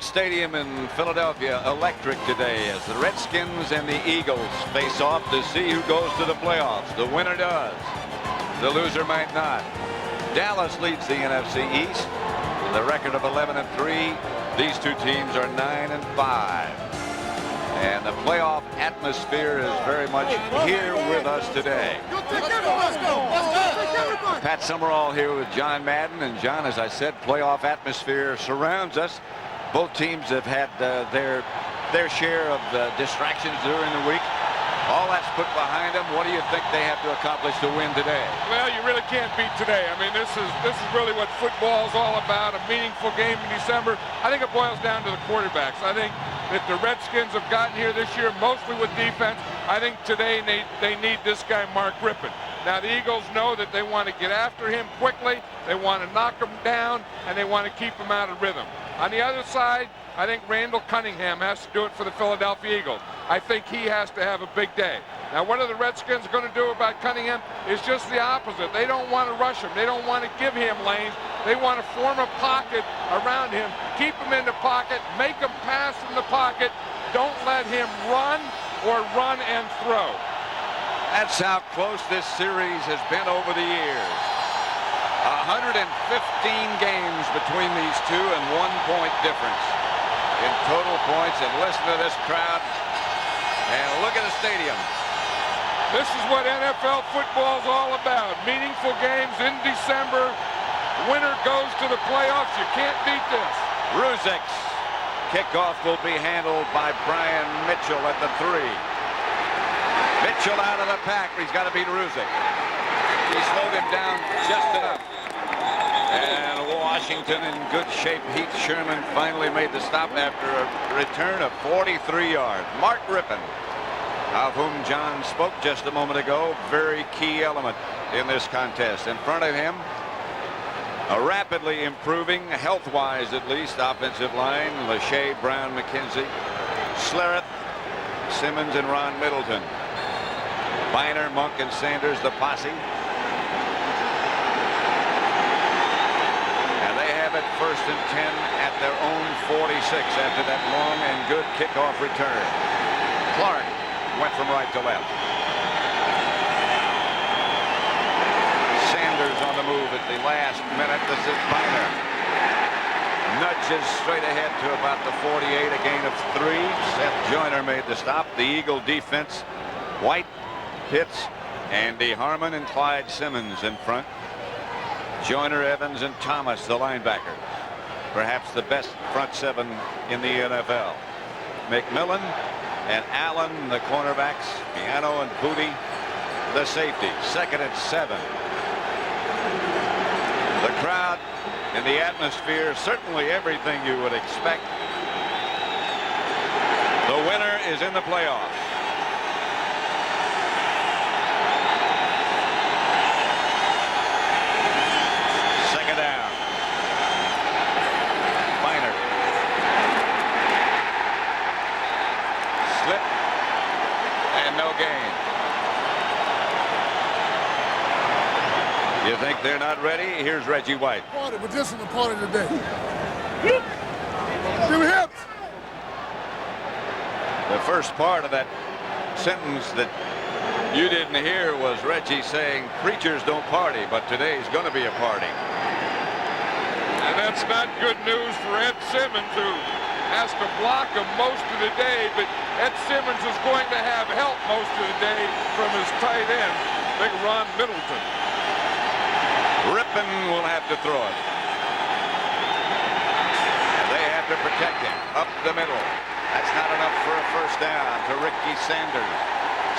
Stadium in Philadelphia electric today as the Redskins and the Eagles face off to see who goes to the playoffs. The winner does. The loser might not. Dallas leads the NFC East with a record of 11-3. These two teams are 9-5. And the playoff atmosphere is very much here with us today. Pat Summerall here with John Madden. And John, as I said, playoff atmosphere surrounds us. Both teams have had their share of distractions during the week. All that's put behind them. What do you think they have to accomplish to win today? Well, you really can't beat today. I mean, this is really what football is all about, a meaningful game in December. I think it boils down to the quarterbacks. I think that the Redskins have gotten here this year mostly with defense. I think today they need this guy, Mark Rippon. Now, the Eagles know that they want to get after him quickly. They want to knock him down, and they want to keep him out of rhythm. On the other side, I think Randall Cunningham has to do it for the Philadelphia Eagles. I think he has to have a big day. Now, what are the Redskins going to do about Cunningham? It's just the opposite. They don't want to rush him. They don't want to give him lanes. They want to form a pocket around him, keep him in the pocket, make him pass in the pocket. Don't let him run or run and throw. That's how close this series has been over the years. 115 games between these two and 1 point difference in total points. And listen to this crowd and look at the stadium. This is what NFL football is all about. Meaningful games in December. Winner goes to the playoffs. You can't beat this. Ruzek's kickoff will be handled by Brian Mitchell at the 3. Mitchell out of the pack. He's got to beat Ruzek. He slowed him down just enough. And Washington in good shape. Heath Sherman finally made the stop after a return of 43 yards. Mark Rippon, of whom John spoke just a moment ago, very key element in this contest. In front of him, a rapidly improving, health-wise at least, offensive line, Lachey, Brown, McKenzie, Slereth, Simmons, and Ron Middleton. Biner, Monk, and Sanders, the posse. And they have it 1st and 10 at their own 46 after that long and good kickoff return. Clark went from right to left. Sanders on the move at the last minute. This is Biner. Nudges straight ahead to about the 48, a gain of 3. Seth Joyner made the stop. The Eagle defense, White, Pitts, Andy Harmon, and Clyde Simmons in front. Joyner, Evans, and Thomas, the linebackers. Perhaps the best front 7 in the NFL. McMillan and Allen, the cornerbacks. Piano and Booty, the safety. 2nd and 7. The crowd and the atmosphere, certainly everything you would expect. The winner is in the playoffs. Second down. Biner. Slip. And no gain. You think they're not ready? Here's Reggie White. But this is the part of the day. Do hips. The first part of that sentence that you didn't hear was Reggie saying preachers don't party, but today's going to be a party. And that's not good news for Ed Simmons, who has to block him most of the day, but Ed Simmons is going to have help most of the day from his tight end, big Ron Middleton. Rippon will have to throw it. They have to protect him up the middle. That's not enough for a first down to Ricky Sanders.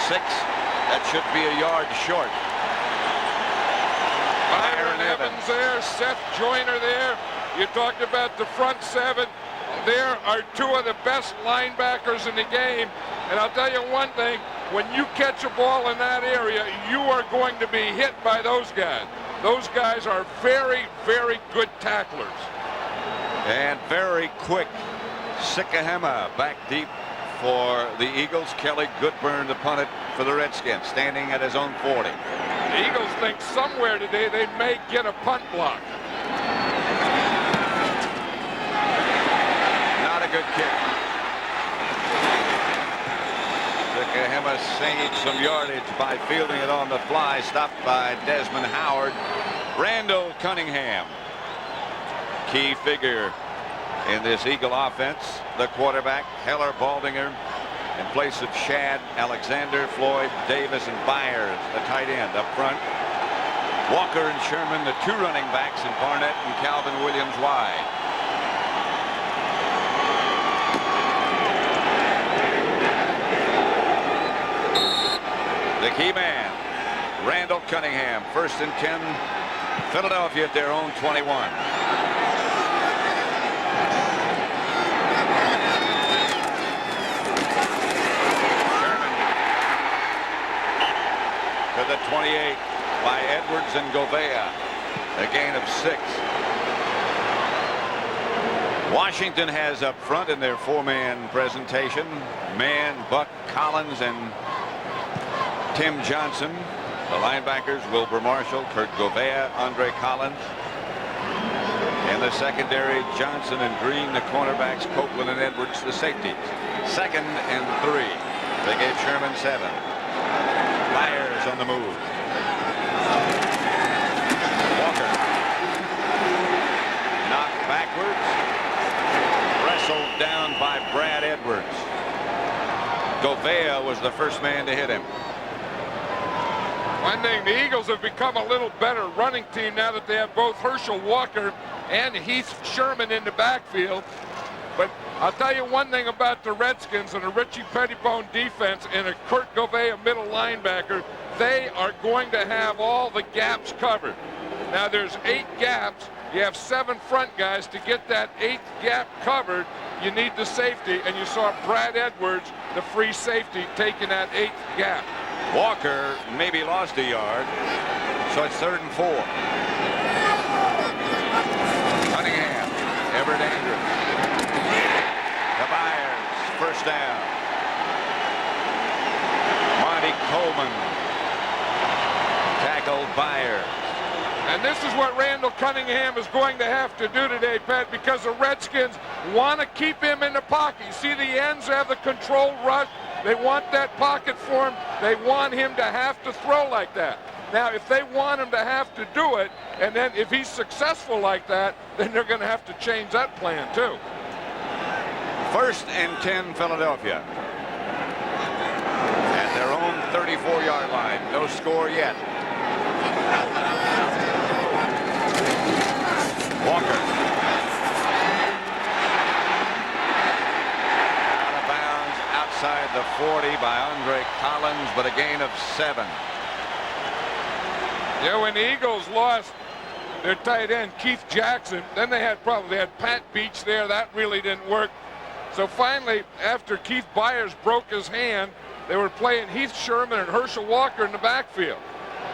6. That should be a yard short. Byron Evans there, Seth Joyner there. You talked about the front 7. There are 2 of the best linebackers in the game. And I'll tell you one thing, when you catch a ball in that area, you are going to be hit by those guys. Those guys are very, very good tacklers. And very quick. Sikahema back deep for the Eagles. Kelly Goodburn to punt it for the Redskins, standing at his own 40. The Eagles think somewhere today they may get a punt block. Not gaining some yardage by fielding it on the fly, stopped by Desmond Howard. Randall Cunningham, key figure in this Eagle offense. The quarterback, Heller Baldinger, in place of Shad, Alexander, Floyd, Davis, and Byers, the tight end up front. Walker and Sherman, the two running backs, and Barnett and Calvin Williams wide. The key man, Randall Cunningham, 1st and 10, Philadelphia at their own 21. Sherman to the 28 by Edwards and Govea, a gain of 6. Washington has up front in their 4-man presentation, Mann, Buck, Collins, and Tim Johnson. The linebackers, Wilbur Marshall, Kurt Govea, Andre Collins. In the secondary, Johnson and Green, the cornerbacks, Copeland and Edwards, the safeties. 2nd and 3. They gave Sherman 7. Byers on the move. Walker. Knocked backwards. Wrestled down by Brad Edwards. Govea was the first man to hit him. One thing, the Eagles have become a little better running team now that they have both Herschel Walker and Heath Sherman in the backfield. But I'll tell you one thing about the Redskins and a Richie Pettibone defense and a Kurt Govea middle linebacker, they are going to have all the gaps covered. Now there's 8 gaps. You have 7 front guys. To get that 8th gap covered, you need the safety, and you saw Brad Edwards, the free safety, taking that 8th gap. Walker maybe lost a yard, so it's 3rd and 4. Cunningham, Everett Andrews, to Byers, 1st down. Monty Coleman tackled Byers. And this is what Randall Cunningham is going to have to do today, Pat, because the Redskins want to keep him in the pocket. You see the ends have the controlled rush. They want that pocket for him. They want him to have to throw like that. Now, if they want him to have to do it, and then if he's successful like that, then they're going to have to change that plan too. 1st and 10, Philadelphia. At their own 34-yard line. No score yet. Walker. Out of bounds outside the 40 by Andre Collins, but a gain of 7. Yeah, when the Eagles lost their tight end, Keith Jackson, then they had problems. They had Pat Beach there. That really didn't work. So finally, after Keith Byers broke his hand, they were playing Heath Sherman and Herschel Walker in the backfield.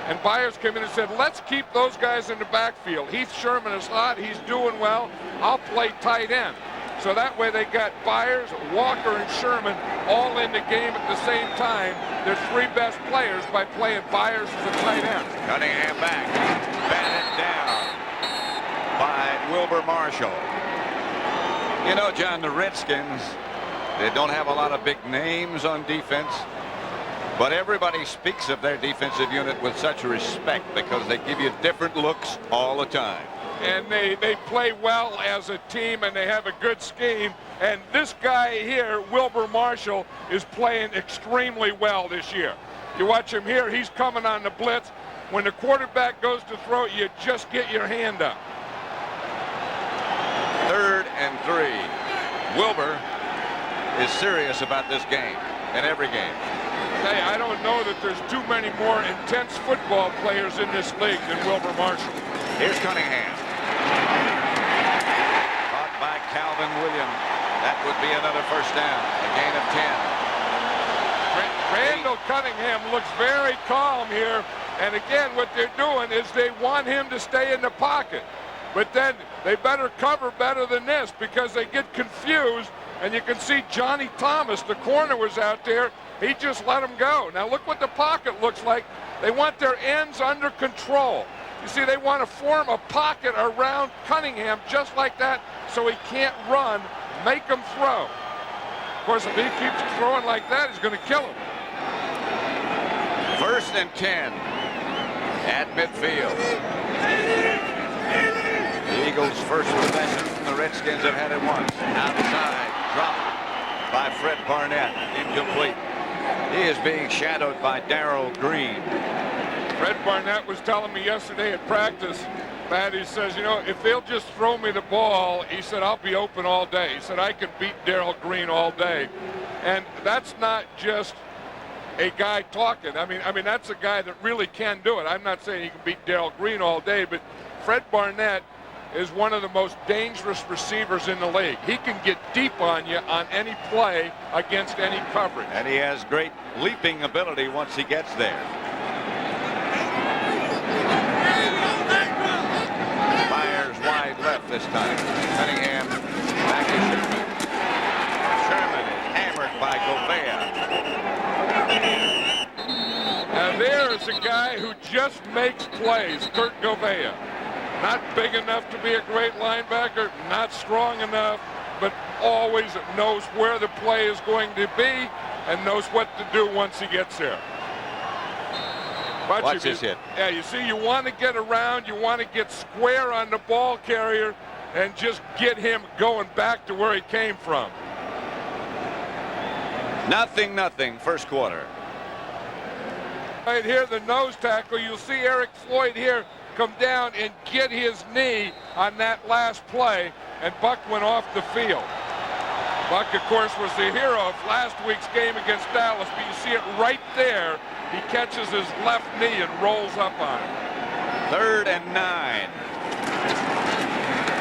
And Byers came in and said, let's keep those guys in the backfield. Heath Sherman is hot. He's doing well. I'll play tight end. So that way they got Byers, Walker, and Sherman all in the game at the same time. Their 3 best players by playing Byers as a tight end. Cunningham back. Batted down by Wilbur Marshall. You know, John, the Redskins, they don't have a lot of big names on defense. But everybody speaks of their defensive unit with such respect because they give you different looks all the time. And they play well as a team, and they have a good scheme. And this guy here, Wilbur Marshall, is playing extremely well this year. You watch him here, he's coming on the blitz. When the quarterback goes to throw, you just get your hand up. 3rd and 3. Wilbur is serious about this game and every game. Hey, I don't know that there's too many more intense football players in this league than Wilbur Marshall. Here's Cunningham. Caught by Calvin Williams. That would be another 1st down. A gain of 10. Randall Cunningham looks very calm here. And again, what they're doing is they want him to stay in the pocket. But then they better cover better than this because they get confused. And you can see Johnny Thomas, the corner, was out there. He just let him go. Now look what the pocket looks like. They want their ends under control. You see, they want to form a pocket around Cunningham just like that so he can't run, make him throw. Of course, if he keeps throwing like that, he's going to kill him. First and 10 at midfield. The Eagles' first possession. The Redskins have had it once. Outside, dropped by Fred Barnett. Incomplete. He is being shadowed by Darrell Green. Fred Barnett was telling me yesterday at practice, Pat, he says, you know, if they'll just throw me the ball, he said, I'll be open all day. He said, I can beat Darrell Green all day. And that's not just a guy talking. I mean, that's a guy that really can do it. I'm not saying he can beat Darrell Green all day, but Fred Barnett is one of the most dangerous receivers in the league. He can get deep on you on any play against any coverage. And he has great leaping ability once he gets there. Fires wide left this time. Cunningham back to Sherman. Sherman is hammered by Gouveia. And there's a guy who just makes plays, Kurt Gouveia. Not big enough to be a great linebacker, not strong enough, but always knows where the play is going to be and knows what to do once he gets there. Watch this hit. Yeah, you see, you want to get around, you want to get square on the ball carrier and just get him going back to where he came from. 0-0, first quarter. Right here, the nose tackle, you'll see Eric Floyd here come down and get his knee on that last play, and Buck went off the field. Buck, of course, was the hero of last week's game against Dallas, but you see it right there. He catches his left knee and rolls up on it. 3rd and 9.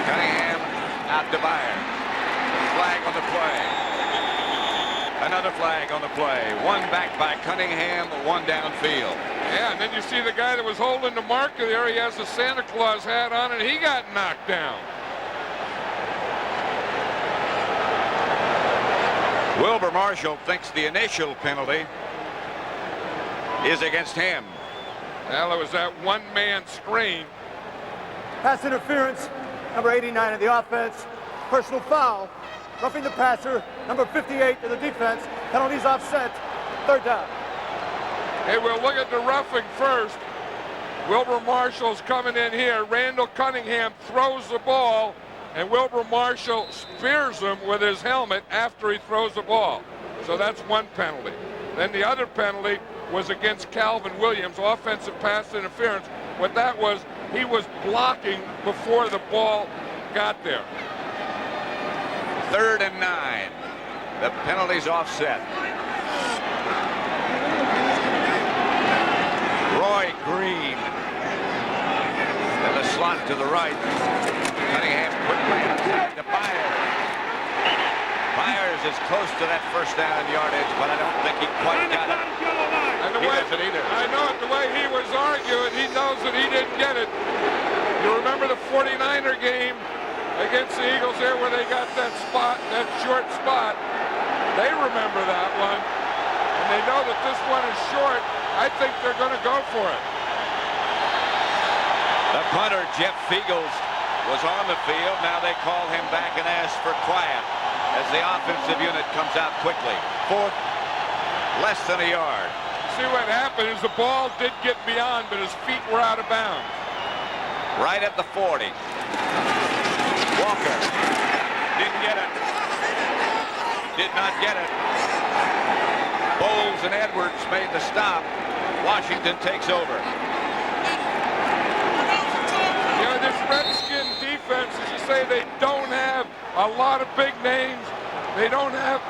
Cunningham out to Byers. Flag on the play. Another flag on the play. One back by Cunningham, one downfield. Yeah, and then you see the guy that was holding the marker there. He has a Santa Claus hat on, and he got knocked down. Wilbur Marshall thinks the initial penalty is against him. Well, it was that one-man screen. Pass interference, number 89 of the offense. Personal foul, roughing the passer, number 58 of the defense. Penalties offset, 3rd down. Hey, we'll look at the roughing first. Wilbur Marshall's coming in here. Randall Cunningham throws the ball, and Wilbur Marshall spears him with his helmet after he throws the ball. So that's one penalty. Then the other penalty was against Calvin Williams, offensive pass interference. What that was, he was blocking before the ball got there. 3rd and 9. The penalty's offset. Roy Green in the slot to the right. Cunningham quickly outside to Byers. Byers is close to that first down yardage, but I don't think he quite got it. And the He way, doesn't either. I know it, the way he was arguing, he knows that he didn't get it. You remember the 49er game against the Eagles there where they got that spot, that short spot. They remember that one, and they know that this one is short. I think they're going to go for it. The punter, Jeff Fiegels, was on the field. Now they call him back and ask for quiet as the offensive unit comes out quickly. 4th, less than a yard. See what happened is the ball did get beyond, but his feet were out of bounds. Right at the 40. Walker didn't get it. Did not get it. Bowles and Edwards made the stop. Washington takes over. You know, this Redskin defense, as you say, they don't have a lot of big names. They don't have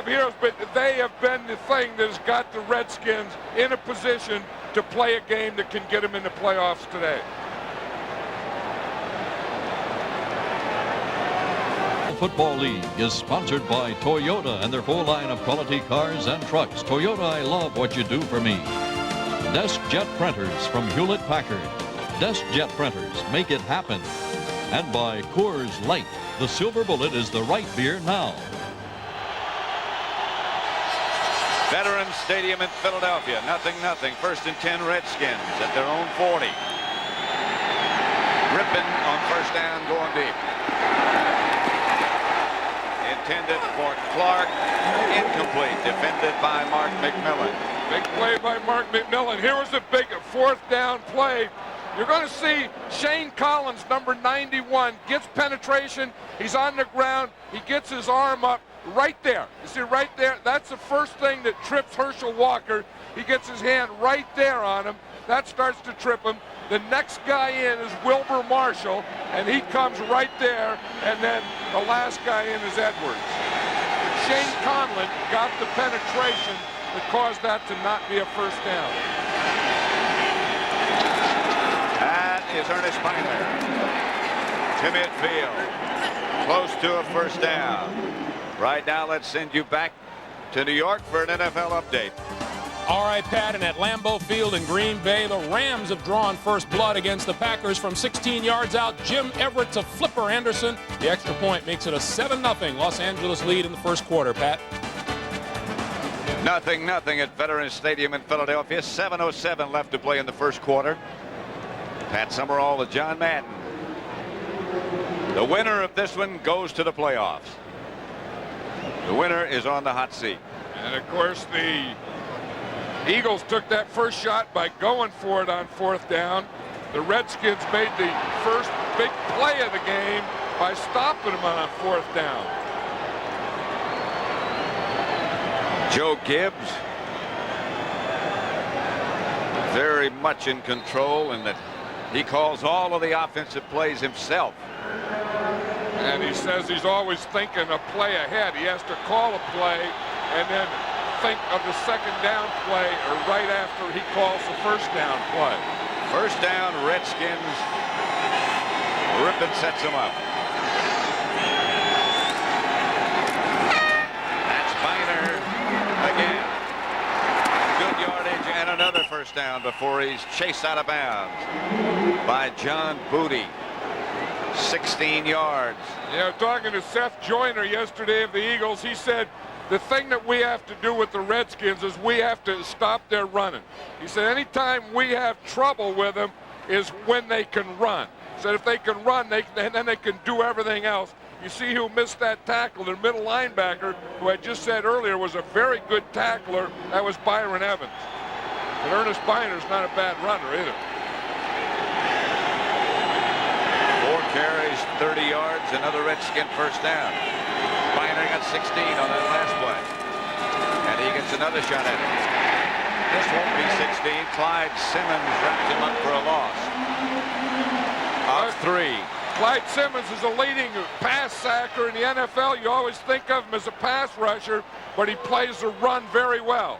heroes, but they have been the thing that has got the Redskins in a position to play a game that can get them in the playoffs today. Football League is sponsored by Toyota and their full line of quality cars and trucks. Toyota, I love what you do for me. Desk Jet Printers from Hewlett Packard. Desk Jet Printers make it happen. And by Coors Light. The Silver Bullet is the right beer now. Veterans Stadium in Philadelphia. 0-0. 1st and 10 Redskins at their own 40. Rippon on first down going deep. In intended for Clark. Incomplete. Defended by Mark McMillan. Big play by Mark McMillan. Here was a big fourth down play. You're going to see Shane Collins, number 91, gets penetration. He's on the ground. He gets his arm up right there. You see right there? That's the first thing that trips Herschel Walker. He gets his hand right there on him. That starts to trip him. The next guy in is Wilbur Marshall, and he comes right there. And then the last guy in is Edwards. Shane Conlon got the penetration that caused that to not be a first down. That is Ernest Beiner to midfield. Close to a first down. Right now, let's send you back to New York for an NFL update. All right, Pat, and at Lambeau Field in Green Bay, the Rams have drawn first blood against the Packers from 16 yards out. Jim Everett to Flipper Anderson. The extra point makes it a 7-0 Los Angeles lead in the first quarter, Pat. 0-0 at Veterans Stadium in Philadelphia. 7:07 left to play in the first quarter. Pat Summerall with John Madden. The winner of this one goes to the playoffs. The winner is on the hot seat. And of course, the Eagles took that first shot by going for it on fourth down. The Redskins made the first big play of the game by stopping them on fourth down. Joe Gibbs very much in control in that he calls all of the offensive plays himself. And he says he's always thinking a play ahead. He has to call a play and then think of the second down play or right after he calls the first down play. First down, Redskins. Rippon sets him up. That's Beiner again. Good yardage and another first down before he's chased out of bounds by John Booty. 16 yards. Yeah, talking to Seth Joyner yesterday of the Eagles, he said the thing that we have to do with the Redskins is we have to stop their running. He said anytime we have trouble with them is when they can run. He said if they can run, then they can do everything else. You see who missed that tackle, their middle linebacker, who I just said earlier was a very good tackler. That was Byron Evans. But Ernest Beiner's not a bad runner either. 4 carries, 30 yards, another Redskin first down. Beiner got 16 on that last play. And he gets another shot at it. This won't be 16. Clyde Simmons wrapped him up for a loss. Of 3. Clyde Simmons is a leading pass sacker in the NFL. You always think of him as a pass rusher, but he plays the run very well.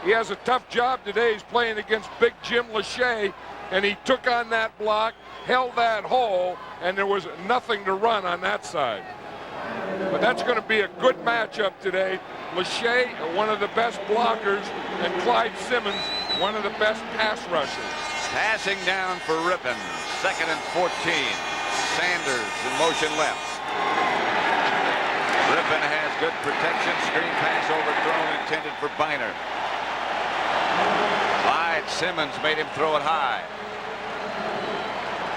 He has a tough job today. He's playing against Big Jim Lachey, and he took on that block, held that hole, and there was nothing to run on that side. But that's going to be a good matchup today. Lachey, one of the best blockers, and Clyde Simmons, one of the best pass rushers. Passing down for Rippon. 2nd and 14. Sanders in motion left. Rippon has good protection. Screen pass overthrown, intended for Beiner. Clyde Simmons made him throw it high.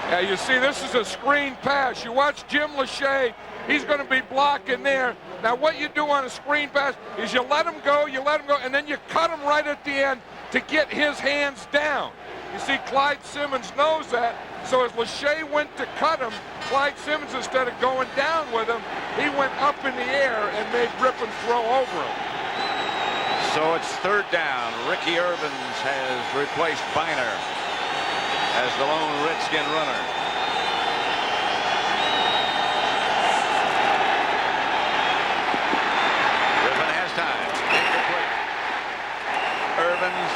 Yeah, you see, this is a screen pass. You watch Jim Lachey. He's going to be blocking there. Now, what you do on a screen pass is you let him go, and then you cut him right at the end to get his hands down. You see, Clyde Simmons knows that. So as Lachey went to cut him, Clyde Simmons, instead of going down with him, he went up in the air and made Rippon throw over him. So it's 3rd down. Ricky Irvins has replaced Beiner as the lone Redskin runner. Rippon has time. Incomplete. Irvins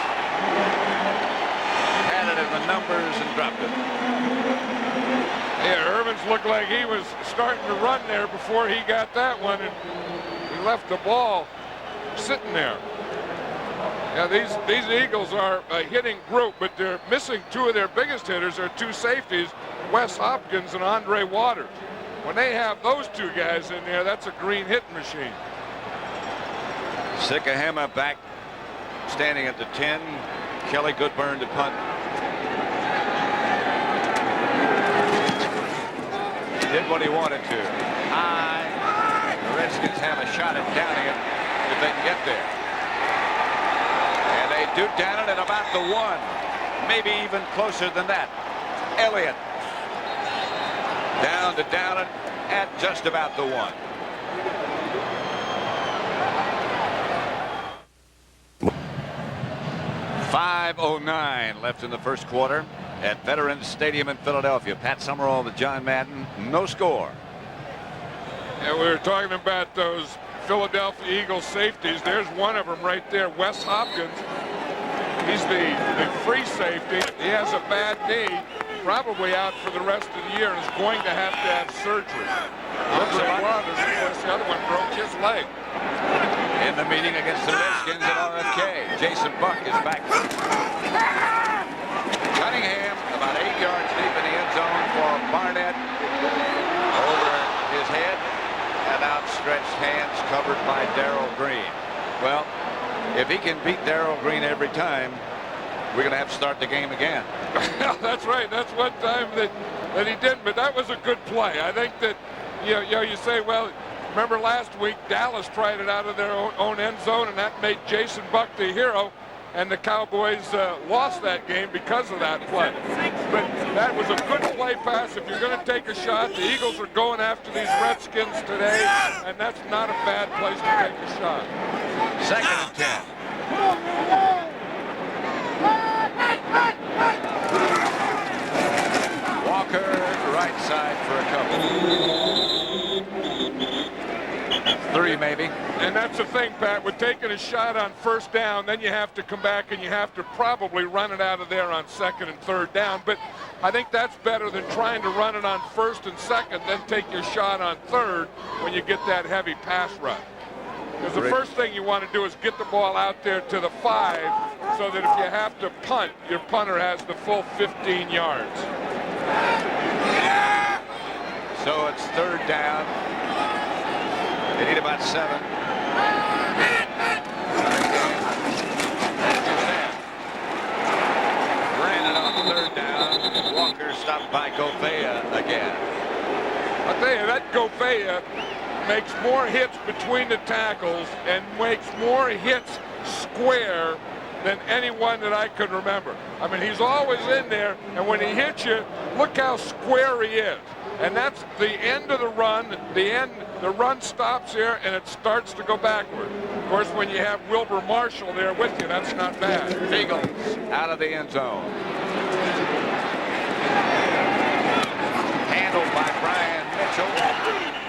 had it in the numbers and dropped it. Yeah, Irvins looked like he was starting to run there before he got that one, and he left the ball sitting there. Yeah, these Eagles are a hitting group, but they're missing 2 of their biggest hitters. They're 2 safeties, Wes Hopkins and Andre Waters. When they have those 2 guys in there, that's a green hitting machine. Sikahema back, standing at the 10. Kelly Goodburn to punt. Did what he wanted to. High. The Redskins have a shot at downing it if they can get there. And they do down it at about the 1. Maybe even closer than that. Elliott down to down it at just about the 1. .509 left in the first quarter at Veterans Stadium in Philadelphia. Pat Summerall with John Madden. No score. And we were talking about those Philadelphia Eagles safeties. There's one of them right there, Wes Hopkins. He's the free safety. He has a bad knee, probably out for the rest of the year, and is going to have surgery. Andre Waters, of course, the other one broke his leg. In the meeting against the Redskins at RFK, Jason Buck is back. Cunningham about 8 yards deep in the end zone for Barnett. Over his head and outstretched hands covered by Darrell Green. Well, if he can beat Darrell Green every time, we're going to have to start the game again. That's right. That's one time that he didn't, but that was a good play. I think that, you say, well, remember last week, Dallas tried it out of their own end zone, and that made Jason Buck the hero, and the Cowboys lost that game because of that play. But that was a good play pass. If you're going to take a shot, the Eagles are going after these Redskins today, and that's not a bad place to take a shot. 2nd and 10. Walker, right side for a couple. 3 maybe. And that's the thing, Pat, with taking a shot on first down, then you have to come back and you have to probably run it out of there on 2nd and 3rd down. But I think that's better than trying to run it on 1st and 2nd, then take your shot on 3rd when you get that heavy pass rush. Because the first thing you want to do is get the ball out there to the 5 so that if you have to punt, your punter has the full 15 yards. So it's 3rd down. They need about 7. Brandon on 3rd down. Walker stopped by Govea again. I'll tell you, that Govea makes more hits between the tackles and makes more hits square than anyone that I could remember. I mean, he's always in there, and when he hits you, look how square he is. And that's the end of the run. The run stops here, and it starts to go backward. Of course, when you have Wilbur Marshall there with you, that's not bad. Eagles out of the end zone. Handled by Brian Mitchell.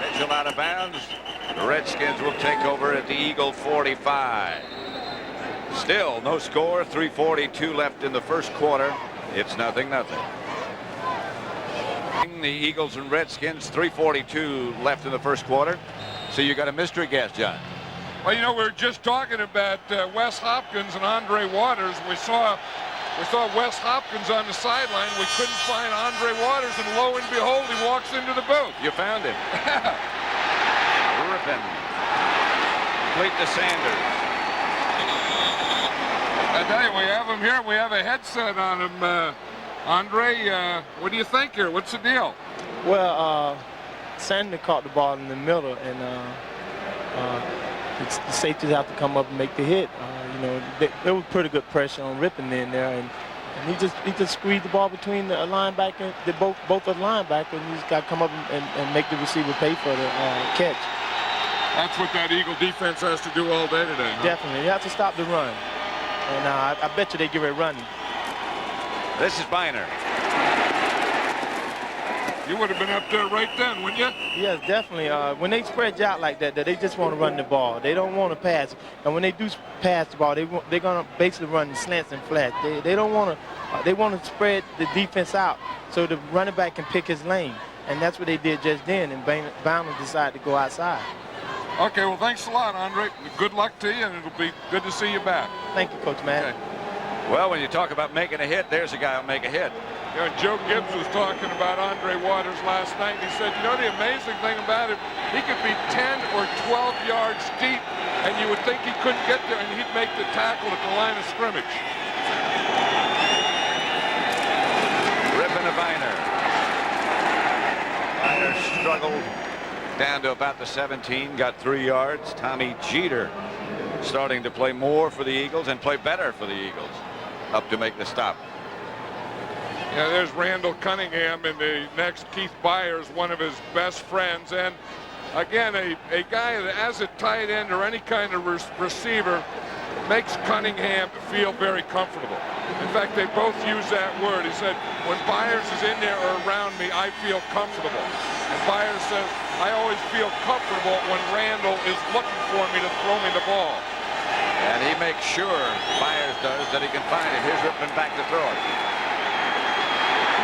Mitchell out of bounds. The Redskins will take over at the Eagle 45. Still no score. 3:42 left in the first quarter. It's 0-0. The Eagles and Redskins, 3:42 left in the first quarter. So you got a mystery guest, John. Well, we were just talking about Wes Hopkins and Andre Waters. We saw Wes Hopkins on the sideline. We couldn't find Andre Waters, and lo and behold, he walks into the booth. You found him. Ripping. Complete to Sanders. I tell you, we have him here. We have a headset on him. Andre, what do you think here? What's the deal? Well, Sanders caught the ball in the middle, and the safeties have to come up and make the hit. There was pretty good pressure on Rippon in there, and he just squeezed the ball between the linebacker, both of the linebackers, and he just got to come up and make the receiver pay for the catch. That's what that Eagle defense has to do all day today. Huh? Definitely, you have to stop the run, and I bet you they give it running. This is Biner. You would have been up there right then, wouldn't you? Yes, definitely. When they spread you out like that, they just want to run the ball. They don't want to pass. And when they do pass the ball, they're going to basically run slants and flats. They don't want to. They want to spread the defense out so the running back can pick his lane. And that's what they did just then. And Bowner decided to go outside. Okay, well, thanks a lot, Andre. Good luck to you, and it'll be good to see you back. Thank you, Coach Matt. Okay. Well, when you talk about making a hit, there's a guy who'll make a hit. Joe Gibbs was talking about Andre Waters last night, and he said, the amazing thing about him, he could be 10 or 12 yards deep, and you would think he couldn't get there, and he'd make the tackle at the line of scrimmage. Ripping to Biner. Biner struggled down to about the 17, got 3 yards. Tommy Jeter starting to play more for the Eagles and play better for the Eagles, up to make the stop. Yeah, there's Randall Cunningham, and the next Keith Byers, one of his best friends. And again, a guy that as a tight end or any kind of receiver makes Cunningham feel very comfortable. In fact, they both use that word. He said, when Byers is in there or around me, I feel comfortable. And Byers says, I always feel comfortable when Randall is looking for me to throw me the ball. And he makes sure, Byers does, that he can find it. Here's Ripken back to throw it.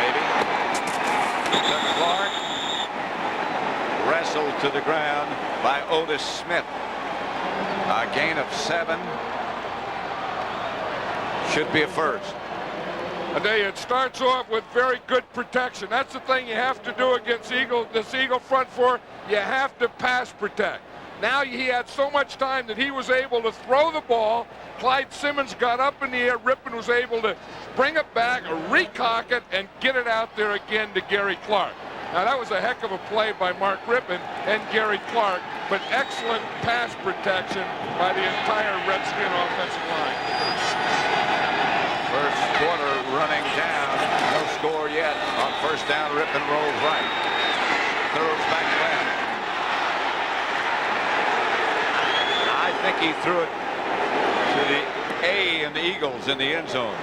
Maybe. To Clark. Wrestled to the ground by Otis Smith. A gain of 7. Should be a first. And it starts off with very good protection. That's the thing you have to do against this Eagle front four. You have to pass protect. Now he had so much time that he was able to throw the ball. Clyde Simmons got up in the air. Ripken was able to bring it back, recock it, and get it out there again to Gary Clark. Now that was a heck of a play by Mark Ripken and Gary Clark, but excellent pass protection by the entire Redskin offensive line. First quarter running down. No score yet. On first down, Ripken rolls right. Throws back left. I think he threw it to the A in the Eagles in the end zone.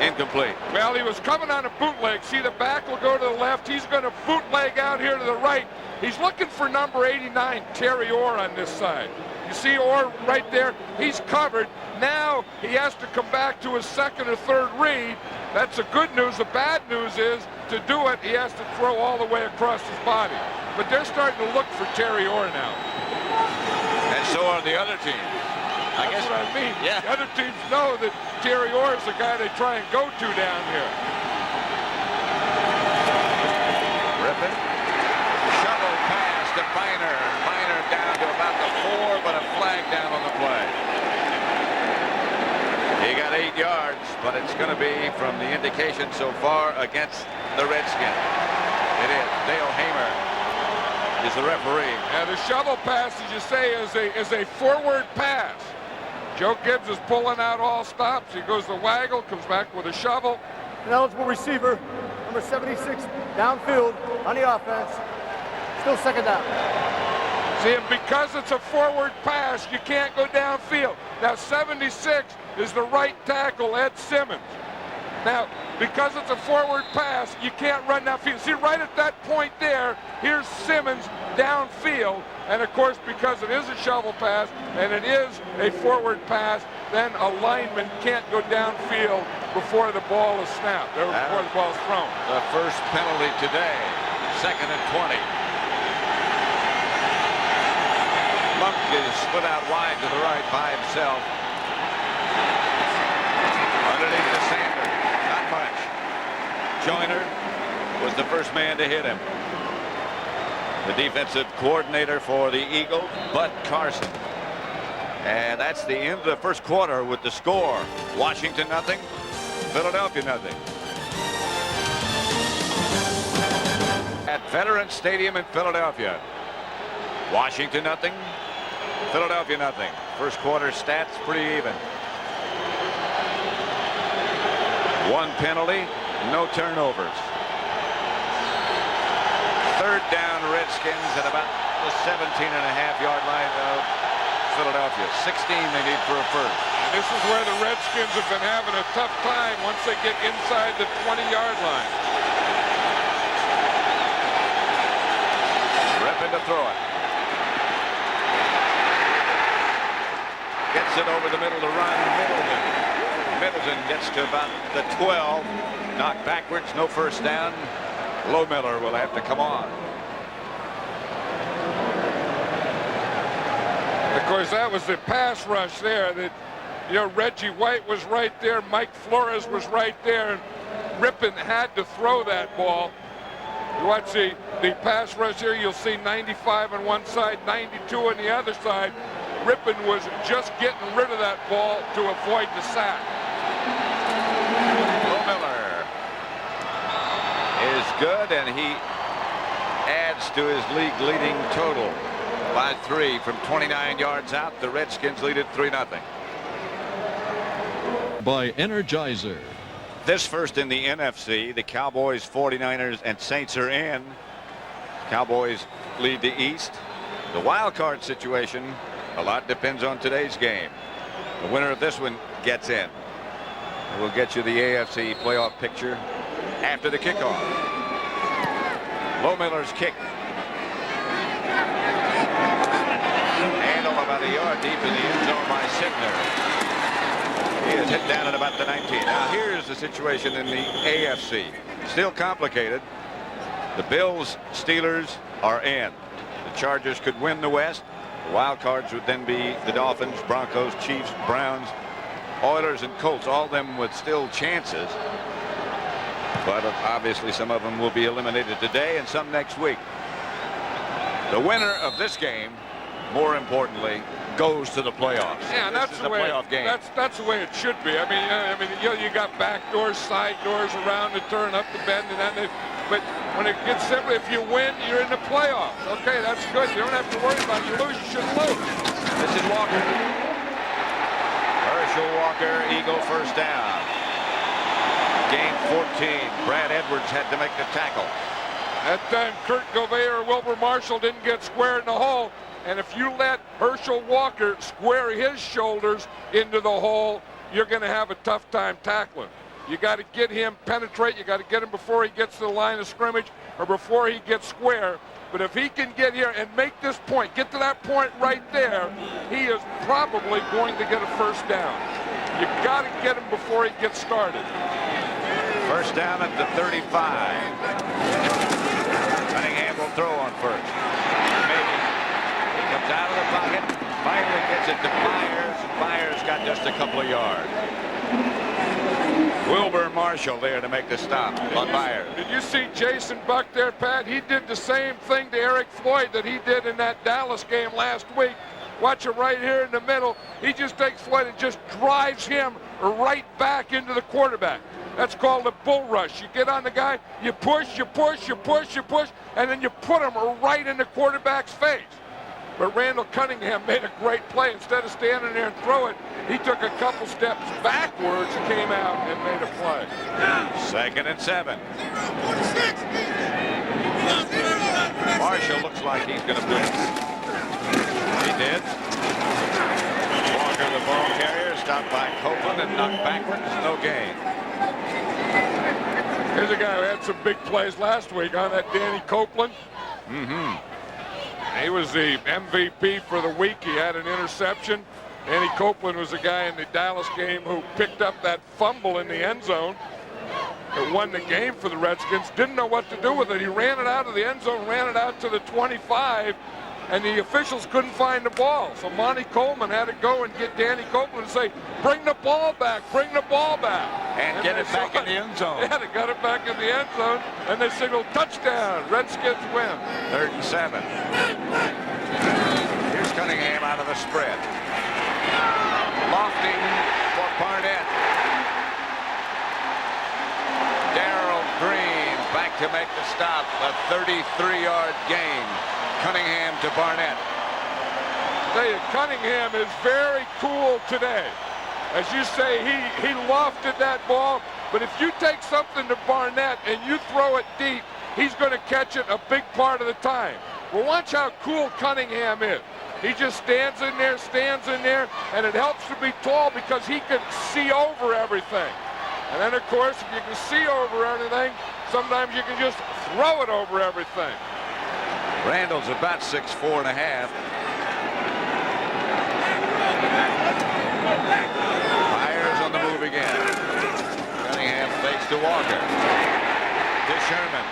Incomplete. Well, he was coming on a bootleg. See, the back will go to the left. He's going to bootleg out here to the right. He's looking for number 89, Terry Orr, on this side. You see Orr right there. He's covered. Now he has to come back to his second or third read. That's the good news. The bad news is, to do it, he has to throw all the way across his body. But they're starting to look for Terry Orr now. And so are the other teams. That's what I mean. Yeah. The other teams know that Terry Orr is the guy they try and go to down here. Ripken. Shovel pass to Biner. Biner down to about the 4, but a flag down on the play. He got 8 yards, but it's going to be, from the indication so far, against the Redskins. It is. Dale Hamer is the referee. And the shovel pass, as you say, is a forward pass. Joe Gibbs is pulling out all stops. He goes to waggle, comes back with a shovel. An eligible receiver, number 76, downfield on the offense. Still second down. See, and because it's a forward pass, you can't go downfield. Now, 76 is the right tackle, Ed Simmons. Now, because it's a forward pass, you can't run downfield. See, right at that point there, here's Simmons downfield. And, of course, because it is a shovel pass and it is a forward pass, then a lineman can't go downfield before the ball is snapped, or before the ball is thrown. The first penalty today, 2nd and 20. Monk is split out wide to the right by himself. Underneath the Sanders. Not much. Joyner was the first man to hit him. The defensive coordinator for the Eagles, Bud Carson. And that's the end of the first quarter with the score. Washington nothing, Philadelphia nothing. At Veterans Stadium in Philadelphia. Washington nothing, Philadelphia nothing. First quarter stats pretty even. 1 penalty, no turnovers. Third down, Redskins at about the 17.5-yard line of Philadelphia. 16 they need for a first. And this is where the Redskins have been having a tough time once they get inside the 20-yard line. Ripken to throw it. Gets it over the middle to run. Middleton gets to about the 12. Knocked backwards, no first down. Low Miller will have to come on. Of course, that was the pass rush there. That, you know, Reggie White was right there. Mike Flores was right there. Ripken had to throw that ball. You watch the pass rush here. You'll see 95 on one side, 92 on the other side. Ripken was just getting rid of that ball to avoid the sack. Low Miller is good, and he adds to his league-leading total by 3 from 29 yards out. The Redskins lead it 3-0. By Energizer. This first in the NFC, the Cowboys, 49ers, and Saints are in. Cowboys lead the East. The wild card situation, a lot depends on today's game. The winner of this one gets in. We'll get you the AFC playoff picture after the kickoff. Lohmiller's kick. Handle about a yard deep in the end zone by Sidner. He is hit down at about the 19. Now here's the situation in the AFC. Still complicated. The Bills, Steelers are in. The Chargers could win the West. The wild cards would then be the Dolphins, Broncos, Chiefs, Browns, Oilers, and Colts. All of them with still chances. But obviously some of them will be eliminated today and some next week. The winner of this game, more importantly, goes to the playoffs. Yeah, and that's the way. Playoff game. That's the way it should be. I mean, you got back doors, side doors, around the turn, up the bend, and then. But when it gets simple, if you win, you're in the playoffs. Okay, that's good. You don't have to worry about it. You lose, you shouldn't lose. This is Walker. Herschel Walker, Eagle first down. Gain 14. Brad Edwards had to make the tackle. That time, Kurt Gouveia or Wilbur Marshall didn't get square in the hole. And if you let Herschel Walker square his shoulders into the hole, you're going to have a tough time tackling. You got to get him penetrate. You got to get him before he gets to the line of scrimmage or before he gets square. But if he can get here and make this point, get to that point right there, he is probably going to get a first down. You got to get him before he gets started. First down at the 35. Cunningham will throw on first. Maybe. He comes out of the pocket. Finally gets it to Byers. Byers got just a couple of yards. Wilbur Marshall there to make the stop on Byers. Did you see Jason Buck there, Pat? He did the same thing to Eric Floyd that he did in that Dallas game last week. Watch him right here in the middle. He just takes Floyd and just drives him right back into the quarterback. That's called a bull rush. You get on the guy, you push, you push, you push, you push, and then you put him right in the quarterback's face. But Randall Cunningham made a great play. Instead of standing there and throw it, he took a couple steps backwards and came out and made a play. 2nd and 7. Marshall looks like he's going to blitz. He did. Walker, the ball carrier, stopped by Copeland and knocked backwards. No gain. Here's a guy who had some big plays last week on that Danny Copeland. He was the MVP for the week. He had an interception. Danny Copeland was the guy in the Dallas game who picked up that fumble in the end zone that won the game for the Redskins. Didn't know what to do with it. He ran it out of the end zone, ran it out to the 25, and the officials couldn't find the ball. So Monty Coleman had to go and get Danny Copeland and say, bring the ball back, bring the ball back. And get it back in the end zone. Yeah, they got it back in the end zone, and they signaled touchdown. Redskins win. 3rd and 7. Here's Cunningham out of the spread. Lofting for Barnett. Darrell Green back to make the stop. A 33-yard gain. Cunningham to Barnett. I tell you, Cunningham is very cool today. As you say, he lofted that ball, but if you take something to Barnett and you throw it deep, he's going to catch it a big part of the time. Well, watch how cool Cunningham is. He just stands in there, and it helps to be tall because he can see over everything. And then, of course, if you can see over everything, sometimes you can just throw it over everything. Randall's about 6'4 and a half. Byers on the move again. Cunningham fakes to Walker. To Sherman.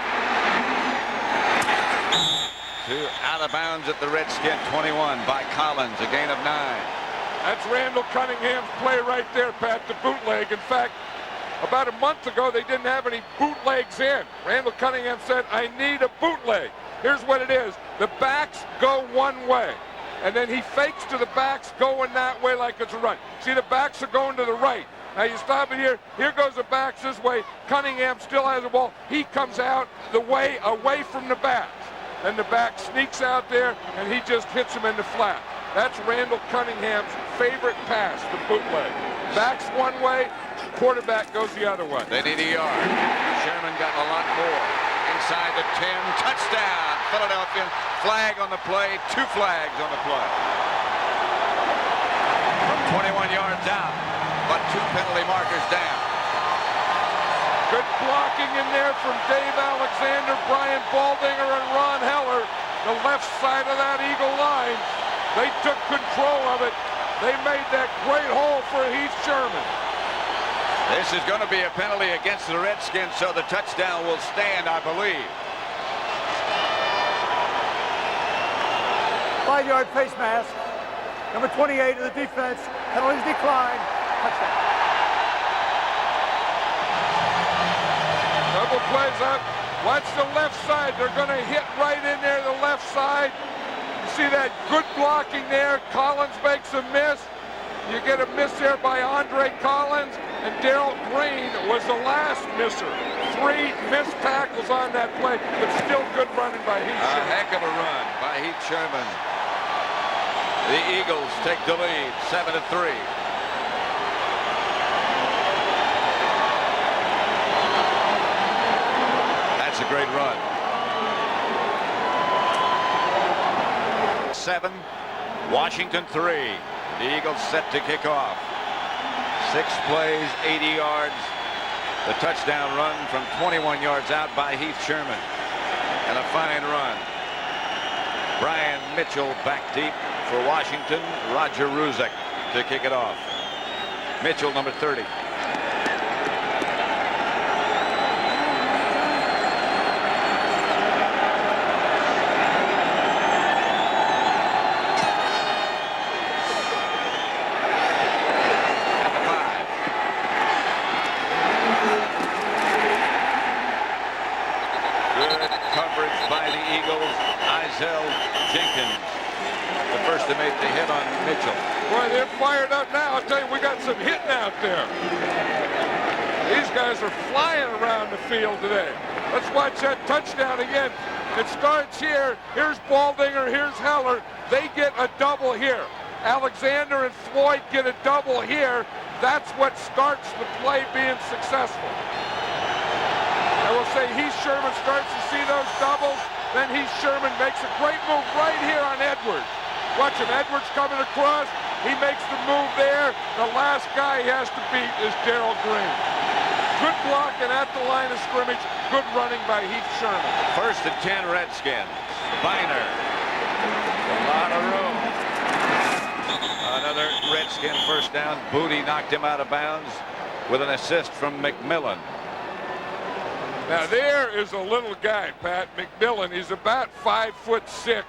Out of bounds at the Redskin 21 by Collins, a gain of 9. That's Randall Cunningham's play right there, Pat, the bootleg. In fact, about a month ago, they didn't have any bootlegs in. Randall Cunningham said, I need a bootleg. Here's what it is. The backs go one way, and then he fakes to the backs going that way like it's a run. See, the backs are going to the right. Now you stop it here. Here goes the backs this way. Cunningham still has the ball. He comes out the way away from the backs. and the back sneaks out there, and he just hits him in the flat. That's Randall Cunningham's favorite pass, the bootleg. Back's one way, quarterback goes the other way. They need a yard. Sherman got a lot more. Inside the 10, touchdown, Philadelphia. Flag on the play, 2 flags on the play. From 21 yards out, but 2 penalty markers down. Good blocking in there from Dave Alexander, Brian Baldinger, and Ron Heller. The left side of that Eagle line. They took control of it. They made that great hole for Heath Sherman. This is going to be a penalty against the Redskins, so the touchdown will stand, I believe. 5-yard face mask. Number 28 of the defense. Penalties decline. Touchdown. Double plays up. Watch the left side. They're going to hit right in there, the left side. You see that good blocking there. Collins makes a miss. You get a miss there by Andre Collins, and Darrell Green was the last misser. 3 missed tackles on that play, but still good running by Heath Sherman. A heck of a run by Heath Sherman. The Eagles take the lead, 7-3. That's a great run. 7, Washington 3. The Eagles set to kick off. 6 plays, 80 yards. The touchdown run from 21 yards out by Heath Sherman. And a fine run. Brian Mitchell back deep for Washington. Roger Ruzek to kick it off. Mitchell, number 30. Jenkins, the first to make the hit on Mitchell. Boy, they're fired up now. I'll tell you, we got some hitting out there. These guys are flying around the field today. Let's watch that touchdown again. It starts here. Here's Baldinger. Here's Heller. They get a double here. Alexander and Floyd get a double here. That's what starts the play being successful. I will say Heath Sherman starts to see those doubles. Then Heath Sherman makes a great move right here on Edwards. Watch him, Edwards coming across. He makes the move there. The last guy he has to beat is Darrell Green. Good blocking at the line of scrimmage. Good running by Heath Sherman. 1st and 10 Redskins. Biner. A lot of room. Another Redskin first down. Booty knocked him out of bounds with an assist from McMillan. Now there is a little guy, Pat McMillan. He's about 5'6".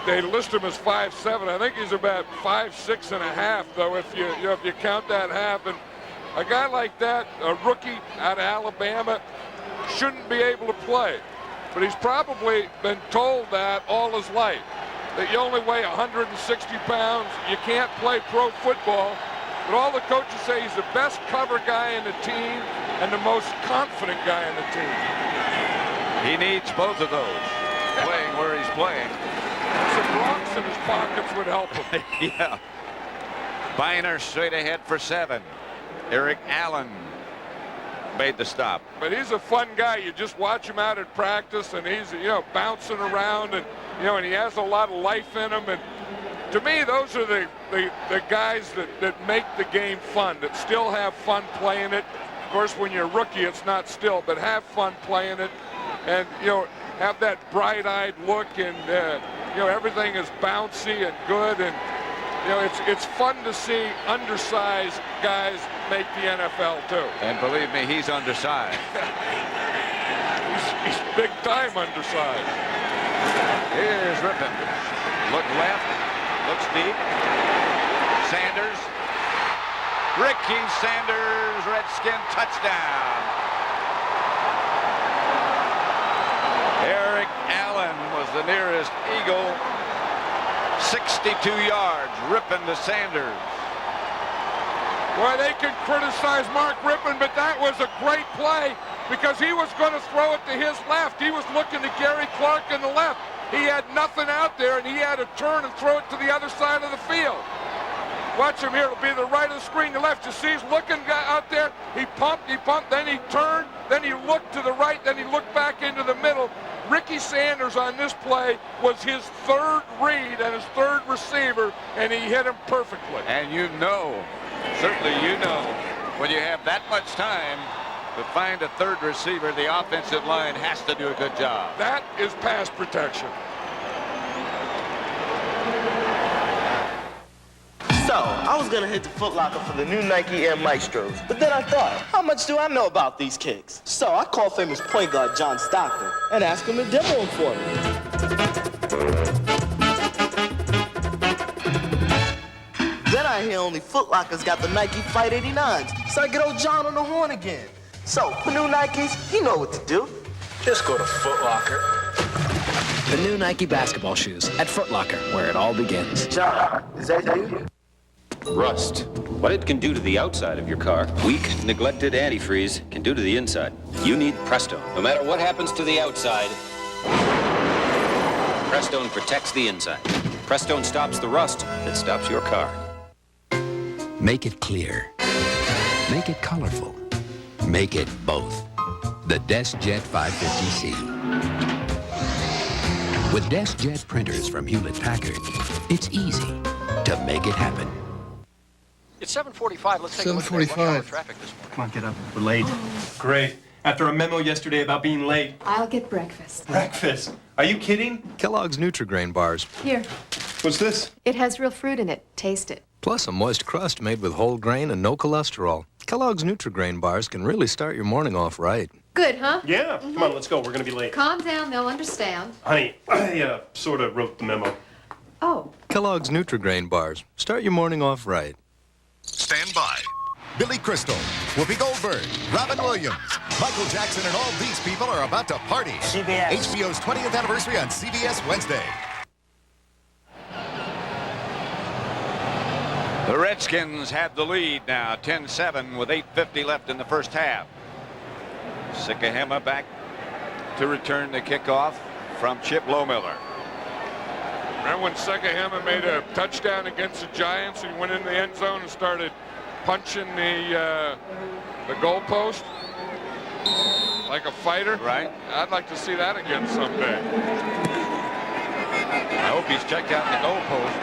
They list him as 5'7". I think he's about 5'6" and a half, though, if you count that half. And a guy like that, a rookie out of Alabama, shouldn't be able to play. But he's probably been told that all his life, that you only weigh 160 pounds, you can't play pro football. But all the coaches say he's the best cover guy in the team and the most confident guy in the team. He needs both of those, playing where he's playing. Some rocks in his pockets would help him. Yeah. Biner straight ahead for 7. Eric Allen made the stop. But he's a fun guy. You just watch him out at practice, and he's, bouncing around, and, and he has a lot of life in him. And to me, those are the guys that make the game fun, that still have fun playing it. Of course, when you're a rookie, it's not still, but have fun playing it. And, have that bright-eyed look, and, everything is bouncy and good. And, it's fun to see undersized guys make the NFL, too. And believe me, he's undersized. He's big-time undersized. Here's Rippon. Look left. Looks deep. Sanders. Ricky Sanders, Redskin touchdown. Eric Allen was the nearest Eagle. 62 yards. Rippon to Sanders. Boy, they can criticize Mark Rippon, but that was a great play. because he was going to throw it to his left. He was looking to Gary Clark in the left. He had nothing out there, and he had to turn and throw it to the other side of the field. Watch him here. It'll be the right of the screen, the left. You see he's looking out there. He pumped, then he turned, then he looked to the right, then he looked back into the middle. Ricky Sanders on this play was his third read and his third receiver, and he hit him perfectly. And you know, certainly you know, when you have that much time to find a third receiver, the offensive line has to do a good job. That is pass protection. So, I was gonna hit the Foot Locker for the new Nike Air Maestros, but then I thought, how much do I know about these kicks? So I called famous point guard John Stockton and asked him to demo them for me. Then I hear only Foot Locker's got the Nike Flight 89s, so I get old John on the horn again. So, for new Nikes, you know what to do. Just go to Foot Locker. The new Nike basketball shoes at Foot Locker, where it all begins. John, is that you? Rust. What it can do to the outside of your car, weak, neglected antifreeze can do to the inside. You need Prestone. No matter what happens to the outside, Prestone protects the inside. Prestone stops the rust that stops your car. Make it clear. Make it colorful. Make it both. The DeskJet 550C. With DeskJet printers from Hewlett Packard, it's easy to make it happen. It's 7:45. Let's take a look at rush hour traffic this morning. Come on, get up. We're late. Great. After a memo yesterday about being late. I'll get breakfast. Breakfast? Are you kidding? Kellogg's Nutri-Grain bars. Here. What's this? It has real fruit in it. Taste it. Plus a moist crust made with whole grain and no cholesterol. Kellogg's Nutri-Grain bars can really start your morning off right. Good, huh? Yeah. Come on, let's go. We're going to be late. Calm down. They'll understand. Honey, I sort of wrote the memo. Oh. Kellogg's Nutri-Grain bars. Start your morning off right. Stand by. Billy Crystal, Whoopi Goldberg, Robin Williams, Michael Jackson, and all these people are about to party. CBS. HBO's 20th anniversary on CBS Wednesday. The Redskins have the lead now, 10-7 with 8:50 left in the first half. Sikahema back to return the kickoff from Chip Lohmiller. Remember when Sikahema made a touchdown against the Giants and he went in the end zone and started punching the goalpost like a fighter? Right. I'd like to see that again someday. I hope he's checked out the goalpost.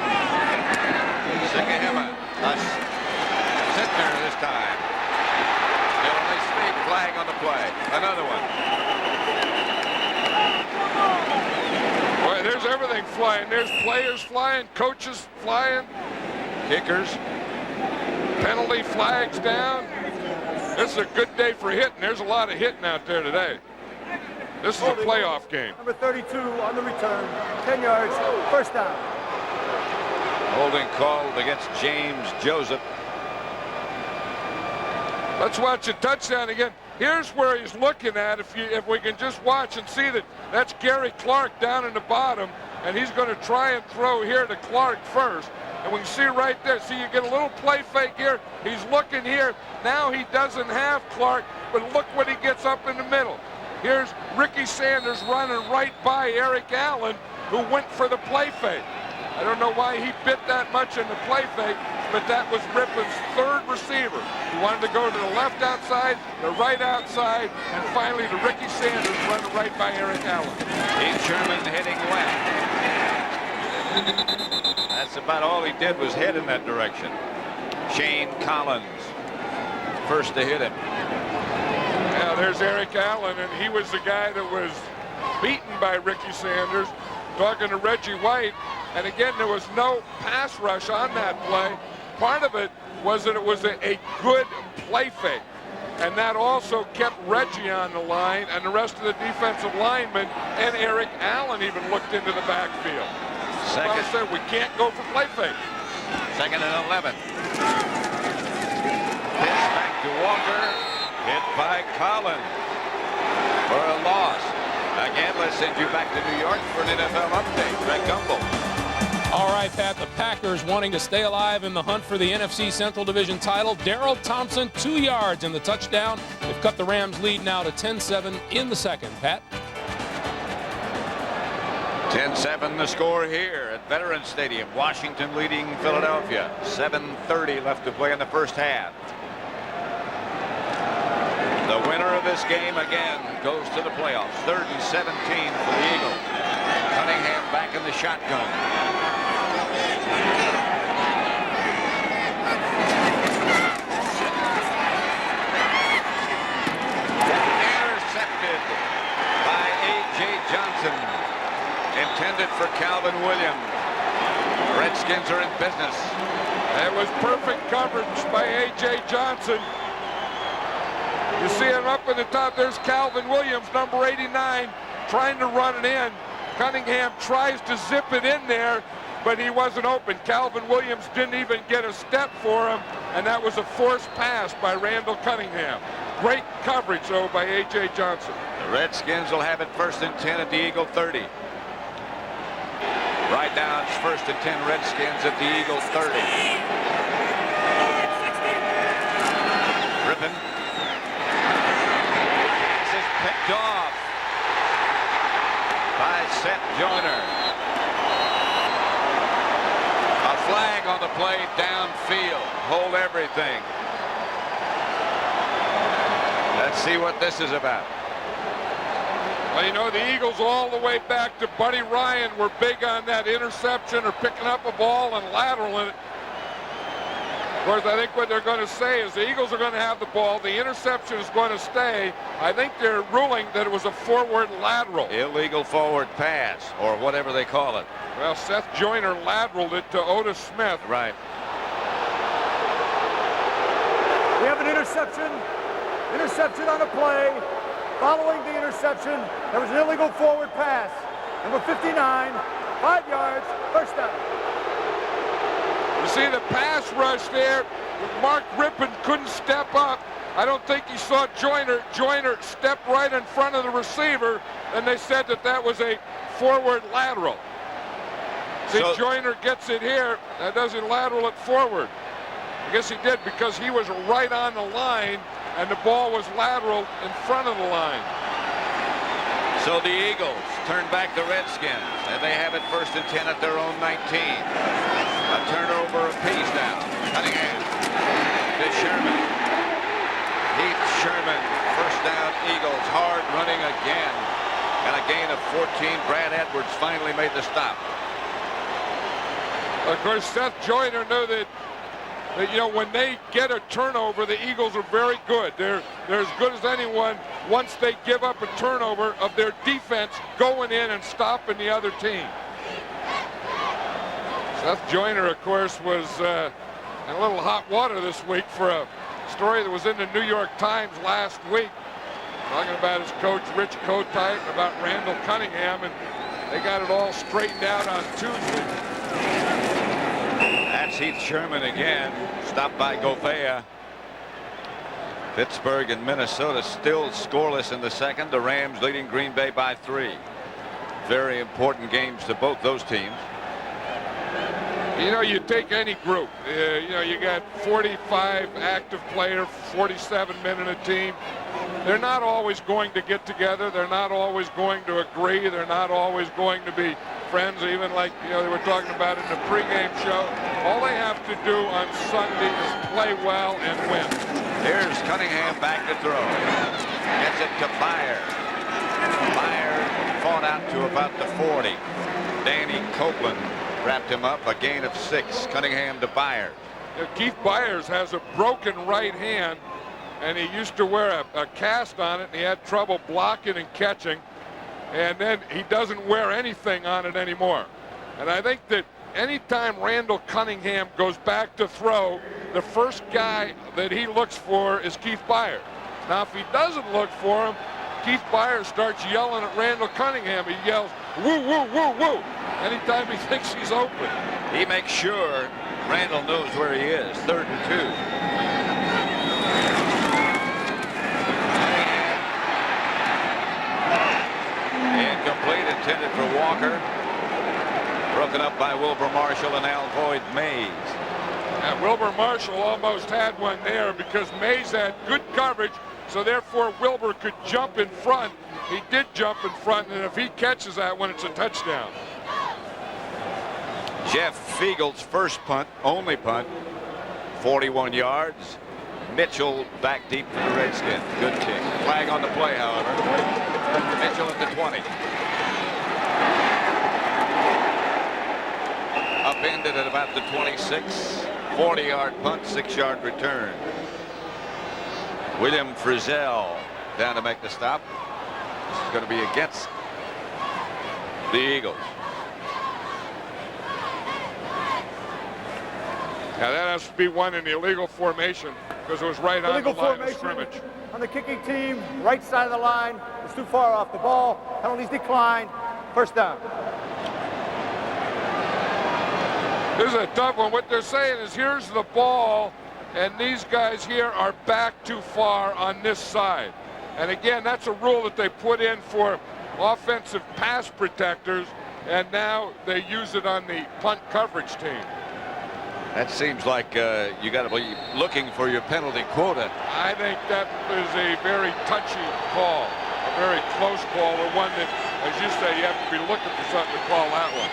Sikahema, Sittner this time. Still a state flag on the play. Another one. Boy, there's everything flying. There's players flying, coaches flying, kickers. Penalty flags down. This is a good day for hitting. There's a lot of hitting out there today. This is a playoff game. Number 32 on the return, 10 yards, first down. Holding called against James Joseph. Let's watch a touchdown again. Here's where he's looking at. If we can just watch and see that's Gary Clark down in the bottom, and he's going to try and throw here to Clark first. And we can see right there. See, you get a little play fake here. He's looking here. Now he doesn't have Clark, but look what he gets up in the middle. Here's Ricky Sanders running right by Eric Allen, who went for the play fake. I don't know why he bit that much in the play fake, but that was Rippon's third receiver. He wanted to go to the left outside, the right outside, and finally to Ricky Sanders running right by Eric Allen. Dave Sherman heading left. That's about all he did was head in that direction. Shane Collins, first to hit him. Now there's Eric Allen, and he was the guy that was beaten by Ricky Sanders. Talking to Reggie White, and again, there was no pass rush on that play. Part of it was that it was a good play fake, and that also kept Reggie on the line, and the rest of the defensive linemen, and Eric Allen even looked into the backfield. Second. I said, we can't go for play fake. Second and 11. Pitch back to Walker, hit by Collins for a loss. Again, let's send you back to New York for an NFL update. Greg Gumbel. All right, Pat, the Packers wanting to stay alive in the hunt for the NFC Central Division title. Darrell Thompson, 2 yards in the touchdown. They've cut the Rams' lead now to 10-7 in the second. Pat? 10-7 the score here at Veterans Stadium. Washington leading Philadelphia. 7:30 left to play in the first half. The winner of this game again goes to the playoffs. 3rd and 17 for the Eagles. Cunningham back in the shotgun. Intercepted by A.J. Johnson. Intended for Calvin Williams. Redskins are in business. It was perfect coverage by A.J. Johnson. You see him up at the top. There's Calvin Williams, number 89, trying to run it in. Cunningham tries to zip it in there, but he wasn't open. Calvin Williams didn't even get a step for him, and that was a forced pass by Randall Cunningham. Great coverage, though, by A.J. Johnson. The Redskins will have it 1st and 10 at the Eagle 30. Right now, it's 1st and 10 Redskins at the Eagle 30. Griffin. This is picked off by Seth Joyner. A flag on the play downfield. Hold everything. Let's see what this is about. Well, you know, the Eagles all the way back to Buddy Ryan were big on that interception or picking up a ball and lateraling it. Of course, I think what they're going to say is the Eagles are going to have the ball. The interception is going to stay. I think they're ruling that it was a forward lateral. Illegal forward pass, or whatever they call it. Well, Seth Joyner lateraled it to Otis Smith. Right. We have an interception. Interception on a play. Following the interception, there was an illegal forward pass. Number 59, 5 yards, first down. You see the pass rush there. Mark Rippon couldn't step up. I don't think he saw Joyner. Joyner stepped right in front of the receiver, and they said that that was a forward lateral. See, so Joyner gets it here. That doesn't lateral it forward. I guess he did because he was right on the line, and the ball was lateral in front of the line. So the Eagles turn back the Redskins, and they have it 1st and 10 at their own 19. A turnover apiece now. Cunningham to Sherman. Heath Sherman, 1st down Eagles, hard running again. And a gain of 14. Brad Edwards finally made the stop. Of course, Seth Joyner knew that, you know, when they get a turnover, the Eagles are very good. They're as good as anyone once they give up a turnover of their defense going in and stopping the other team. Seth Joyner, of course, was in a little hot water this week for a story that was in the New York Times last week, talking about his coach, Rich Kotite, and about Randall Cunningham, and they got it all straightened out on Tuesday. That's Heath Sherman again, stopped by Govea. Pittsburgh and Minnesota still scoreless in the second. The Rams leading Green Bay by 3. Very important games to both those teams. You know, you take any group, you know, you got 45 active players, 47 men in a team. They're not always going to get together. They're not always going to agree. They're not always going to be friends, even like, you know, they were talking about in the pregame show. All they have to do on Sunday is play well and win. Here's Cunningham back to throw. Gets it to Byers. Byers fought out to about the 40. Danny Copeland wrapped him up, a gain of 6. Cunningham to Byers. You know, Keith Byers has a broken right hand, and he used to wear a cast on it, and he had trouble blocking and catching. And then he doesn't wear anything on it anymore. And I think that anytime Randall Cunningham goes back to throw, the first guy that he looks for is Keith Byers. Now, if he doesn't look for him, Keith Byers starts yelling at Randall Cunningham. He yells, woo, woo, woo, woo, anytime he thinks he's open. He makes sure Randall knows where he is. 3rd and 2. Incomplete, intended for Walker. Broke broken up by Wilbur Marshall and Alvoid Mays. And Wilbur Marshall almost had one there because Mays had good coverage, so therefore Wilbur could jump in front. He did jump in front, and if he catches that one, it's a touchdown. Jeff Fiegel's first punt, only punt, 41 yards. Mitchell back deep for the Redskins. Good kick. Flag on the play, however. Mitchell at the 20. Upended at about the 26. 40-yard punt, 6-yard return. William Frizzell down to make the stop. This is going to be against the Eagles. Now that has to be one in the illegal formation because it was right on the line of scrimmage. On the kicking team, right side of the line. It's too far off the ball. Penalties decline. First down. This is a tough one. What they're saying is here's the ball, and these guys here are back too far on this side. And again, that's a rule that they put in for offensive pass protectors, and now they use it on the punt coverage team. That seems like you got to be looking for your penalty quota. I think that is a very touchy call, a very close call, or one that, as you say, you have to be looking for something to call that one.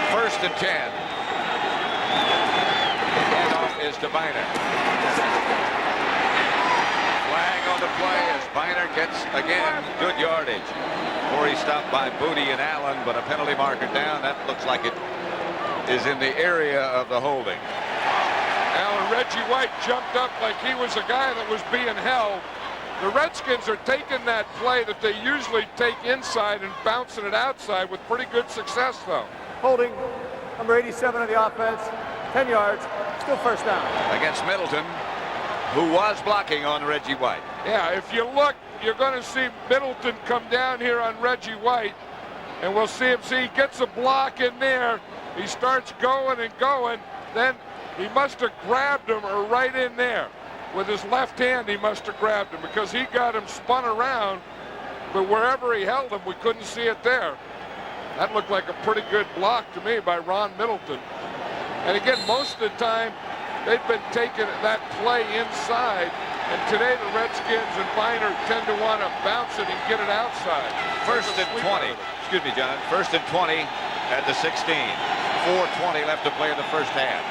First and 10. Handoff is to Biner. Flag on the play as Biner gets, again, good yardage. Before he stopped by Booty and Allen, but a penalty marker down. That looks like it is in the area of the holding. Now Reggie White jumped up like he was a guy that was being held. The Redskins are taking that play that they usually take inside and bouncing it outside with pretty good success, though. Holding, number 87 of the offense, 10 yards, still first down. Against Middleton, who was blocking on Reggie White. Yeah, if you look, you're going to see Middleton come down here on Reggie White, and we'll see if he gets a block in there. He starts going and going, then he must have grabbed him or right in there. With his left hand, he must have grabbed him because he got him spun around, but wherever he held him, we couldn't see it there. That looked like a pretty good block to me by Ron Middleton. And again, most of the time, they've been taking that play inside, and today the Redskins and Biner tend to want to bounce it and get it outside. First and 20. Excuse me, John. First and 20 at the 16. 4:20 left to play in the first half.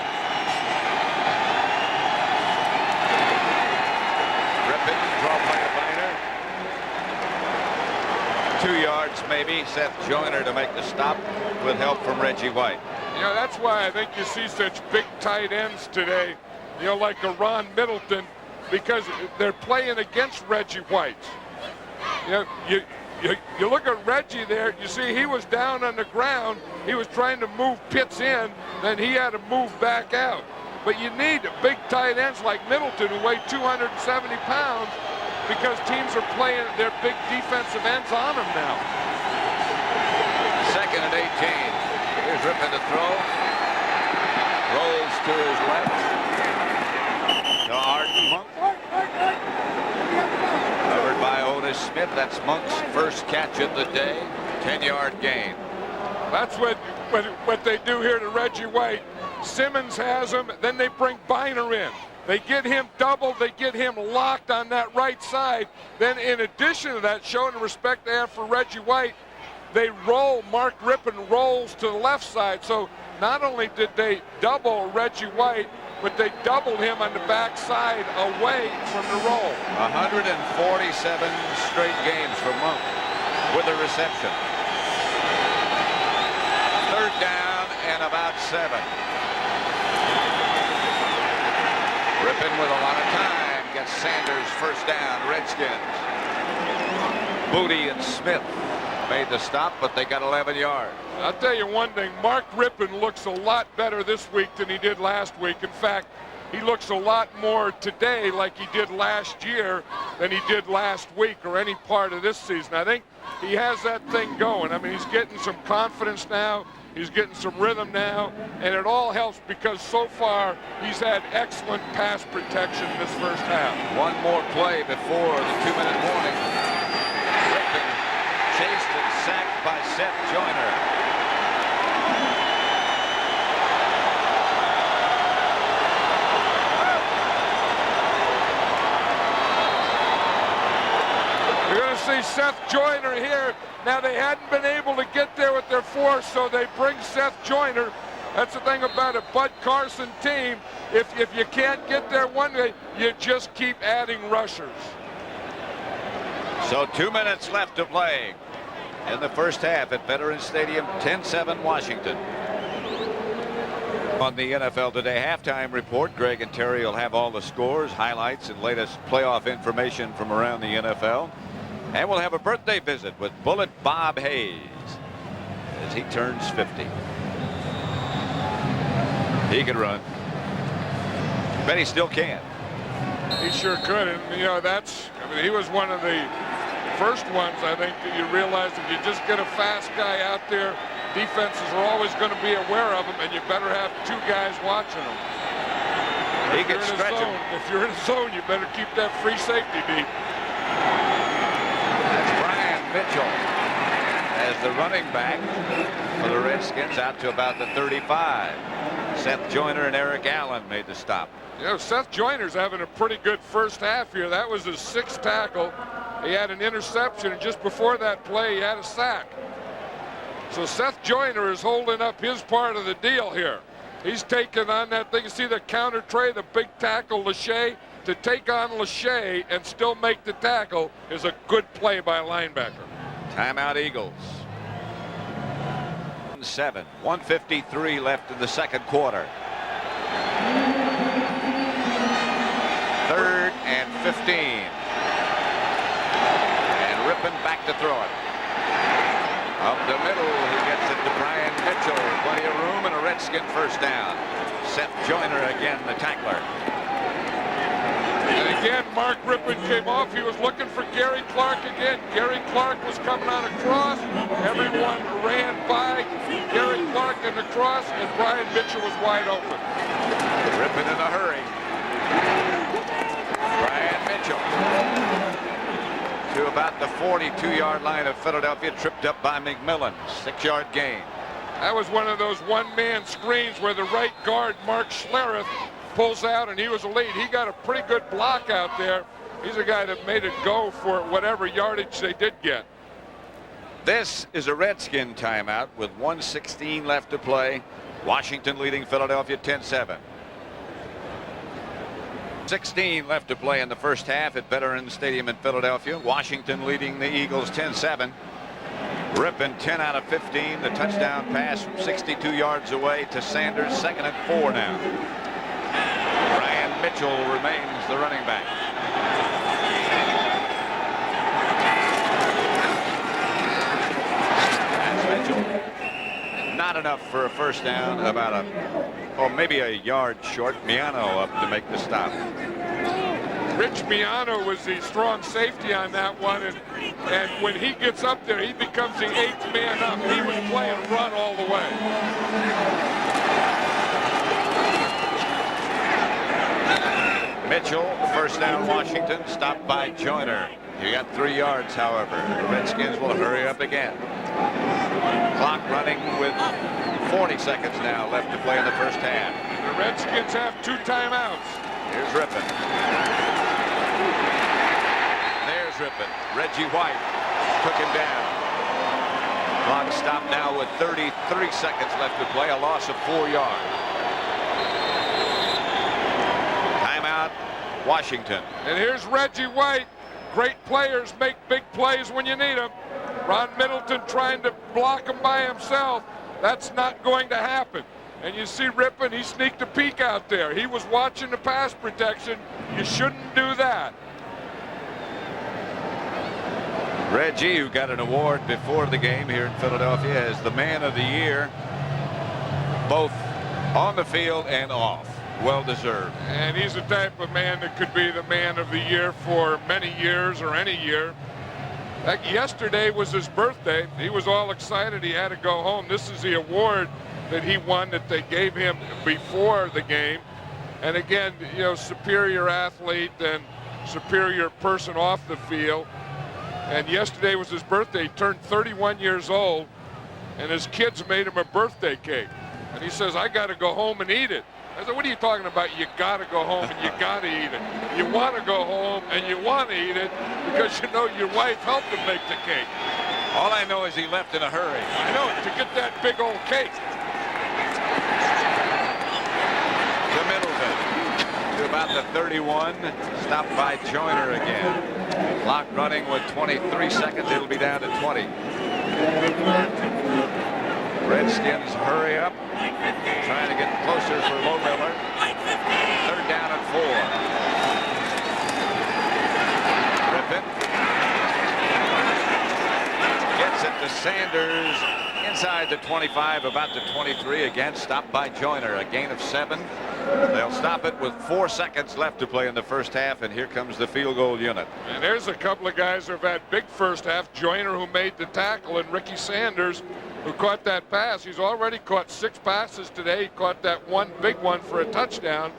Rippon, draw play to Biner. 2 yards maybe. Seth Joyner to make the stop with help from Reggie White. You know, that's why I think you see such big tight ends today, you know, like a Ron Middleton, because they're playing against Reggie White. You know, you look at Reggie there, you see he was down on the ground. He was trying to move Pitts in, then he had to move back out. But you need big tight ends like Middleton who weigh 270 pounds because teams are playing their big defensive ends on him now. Second and 18. Here's Rippon to throw. Rolls to his left. To Art Monk. Covered by Otis Smith. That's Monk's first catch of the day. 10-yard gain. That's what they do here to Reggie White. Simmons has him, then they bring Biner in. They get him doubled, they get him locked on that right side. Then in addition to that, showing the respect they have for Reggie White, they roll, Mark Rippon rolls to the left side. So not only did they double Reggie White, but they doubled him on the backside away from the roll. 147 straight games for Monk with a reception. Third down and about 7. Rippon with a lot of time gets Sanders first down. Redskins. Booty and Smith made the stop, but they got 11 yards. I'll tell you one thing, Mark Rippon looks a lot better this week than he did last week. In fact, he looks a lot more today like he did last year than he did last week or any part of this season. I think he has that thing going. I mean, he's getting some confidence now. He's getting some rhythm now, and it all helps because so far he's had excellent pass protection this first half. One more play before the 2-minute warning. Rippon chased and sacked by Seth Joyner. see Seth Joyner here. Now, they hadn't been able to get there with their force, so they bring Seth Joyner. That's the thing about a Bud Carson team. If you can't get there one day, you just keep adding rushers. So 2 minutes left to play in the first half at Veterans Stadium, 10-7 Washington. On the NFL Today halftime report, Greg and Terry will have all the scores, highlights, and latest playoff information from around the NFL. And we'll have a birthday visit with Bullet Bob Hayes as he turns 50. He can run. Bet he still can. He sure could. And, you know, he was one of the first ones, I think, that you realize if you just get a fast guy out there, defenses are always going to be aware of him, and you better have two guys watching him. He can stretch him. If you're in a zone, you better keep that free safety deep. That's Brian Mitchell as the running back for the Redskins out to about the 35. Seth Joyner and Eric Allen made the stop. You know, Seth Joyner's having a pretty good first half here. That was his 6th tackle. He had an interception, and just before that play, he had a sack. So Seth Joyner is holding up his part of the deal here. He's taking on that thing. You see the counter tray, the big tackle, Lachey. To take on Lachey and still make the tackle is a good play by a linebacker. Timeout Eagles. 7, 1:53 left in the second quarter. 3rd and 15. And Rippon back to throw it. Up the middle, he gets it to Brian Mitchell. Plenty of room and a Redskin first down. Seth Joyner again, the tackler. And again, Mark Rippon came off. He was looking for Gary Clark again. Gary Clark was coming on a cross. Everyone ran by Gary Clark in the cross, and Brian Mitchell was wide open. Rippon in a hurry. Brian Mitchell to about the 42-yard line of Philadelphia, tripped up by McMillan. 6-yard gain. That was one of those one-man screens where the right guard, Mark Schlereth, pulls out, and he was a lead. He got a pretty good block out there. He's a guy that made it go for whatever yardage they did get. This is a Redskin timeout with 1:16 left to play. Washington leading Philadelphia 10-7. 16 left to play in the first half at Veterans Stadium in Philadelphia. Washington leading the Eagles 10-7. Rippon 10 out of 15. The touchdown pass from 62 yards away to Sanders. 2nd and 4 now. Brian Mitchell remains the running back. That's Mitchell. Not enough for a first down. Maybe a yard short. Miano up to make the stop. Rich Miano was the strong safety on that one, and when he gets up there, he becomes the 8th man up. He was playing run all the way. Mitchell, first down Washington, stopped by Joyner. He got 3 yards, however. The Redskins will hurry up again. Clock running with 40 seconds now left to play in the first half. The Redskins have 2 timeouts. Here's Rippon. There's Rippon. Reggie White took him down. Clock stopped now with 33 seconds left to play. A loss of 4 yards. Timeout, Washington. And here's Reggie White. Great players make big plays when you need them. Ron Middleton trying to block him by himself. That's not going to happen. And you see Rippon, he sneaked a peek out there. He was watching the pass protection. You shouldn't do that. Reggie, who got an award before the game here in Philadelphia as the man of the year, both on the field and off. Well deserved. And he's the type of man that could be the man of the year for many years or any year. Like yesterday was his birthday. He was all excited. He had to go home. This is the award that he won that they gave him before the game. And again, you know, superior athlete and superior person off the field. And yesterday was his birthday. He turned 31 years old, and his kids made him a birthday cake. And he says, I got to go home and eat it. I said, what are you talking about? You got to go home and you got to eat it. You want to go home and you want to eat it because you know your wife helped him make the cake. All I know is he left in a hurry. I know, to get that big old cake. To Middleton. To about the 31. Stopped by Joyner again. Clock running with 23 seconds. It'll be down to 20. Redskins hurry up. Trying to get closer for Lohmiller. 3rd down and 4. Griffin. Gets it to Sanders inside the 25, about the 23. Again, stopped by Joyner. A gain of 7. They'll stop it with 4 seconds left to play in the first half, and here comes the field goal unit. And there's a couple of guys who have had big first half. Joyner, who made the tackle, and Ricky Sanders, who caught that pass. He's already caught 6 passes today. He caught that one big one for a touchdown.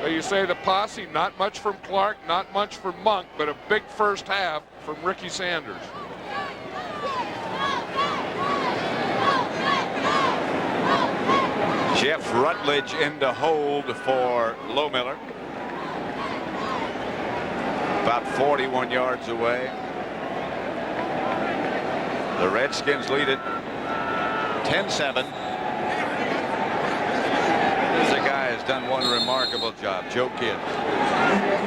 So you say the posse, not much from Clark, not much from Monk, but a big first half from Ricky Sanders. Jeff Rutledge into hold for Lohmiller. About 41 yards away. The Redskins lead it 10-7. This guy has done one remarkable job, Joe Gibbs.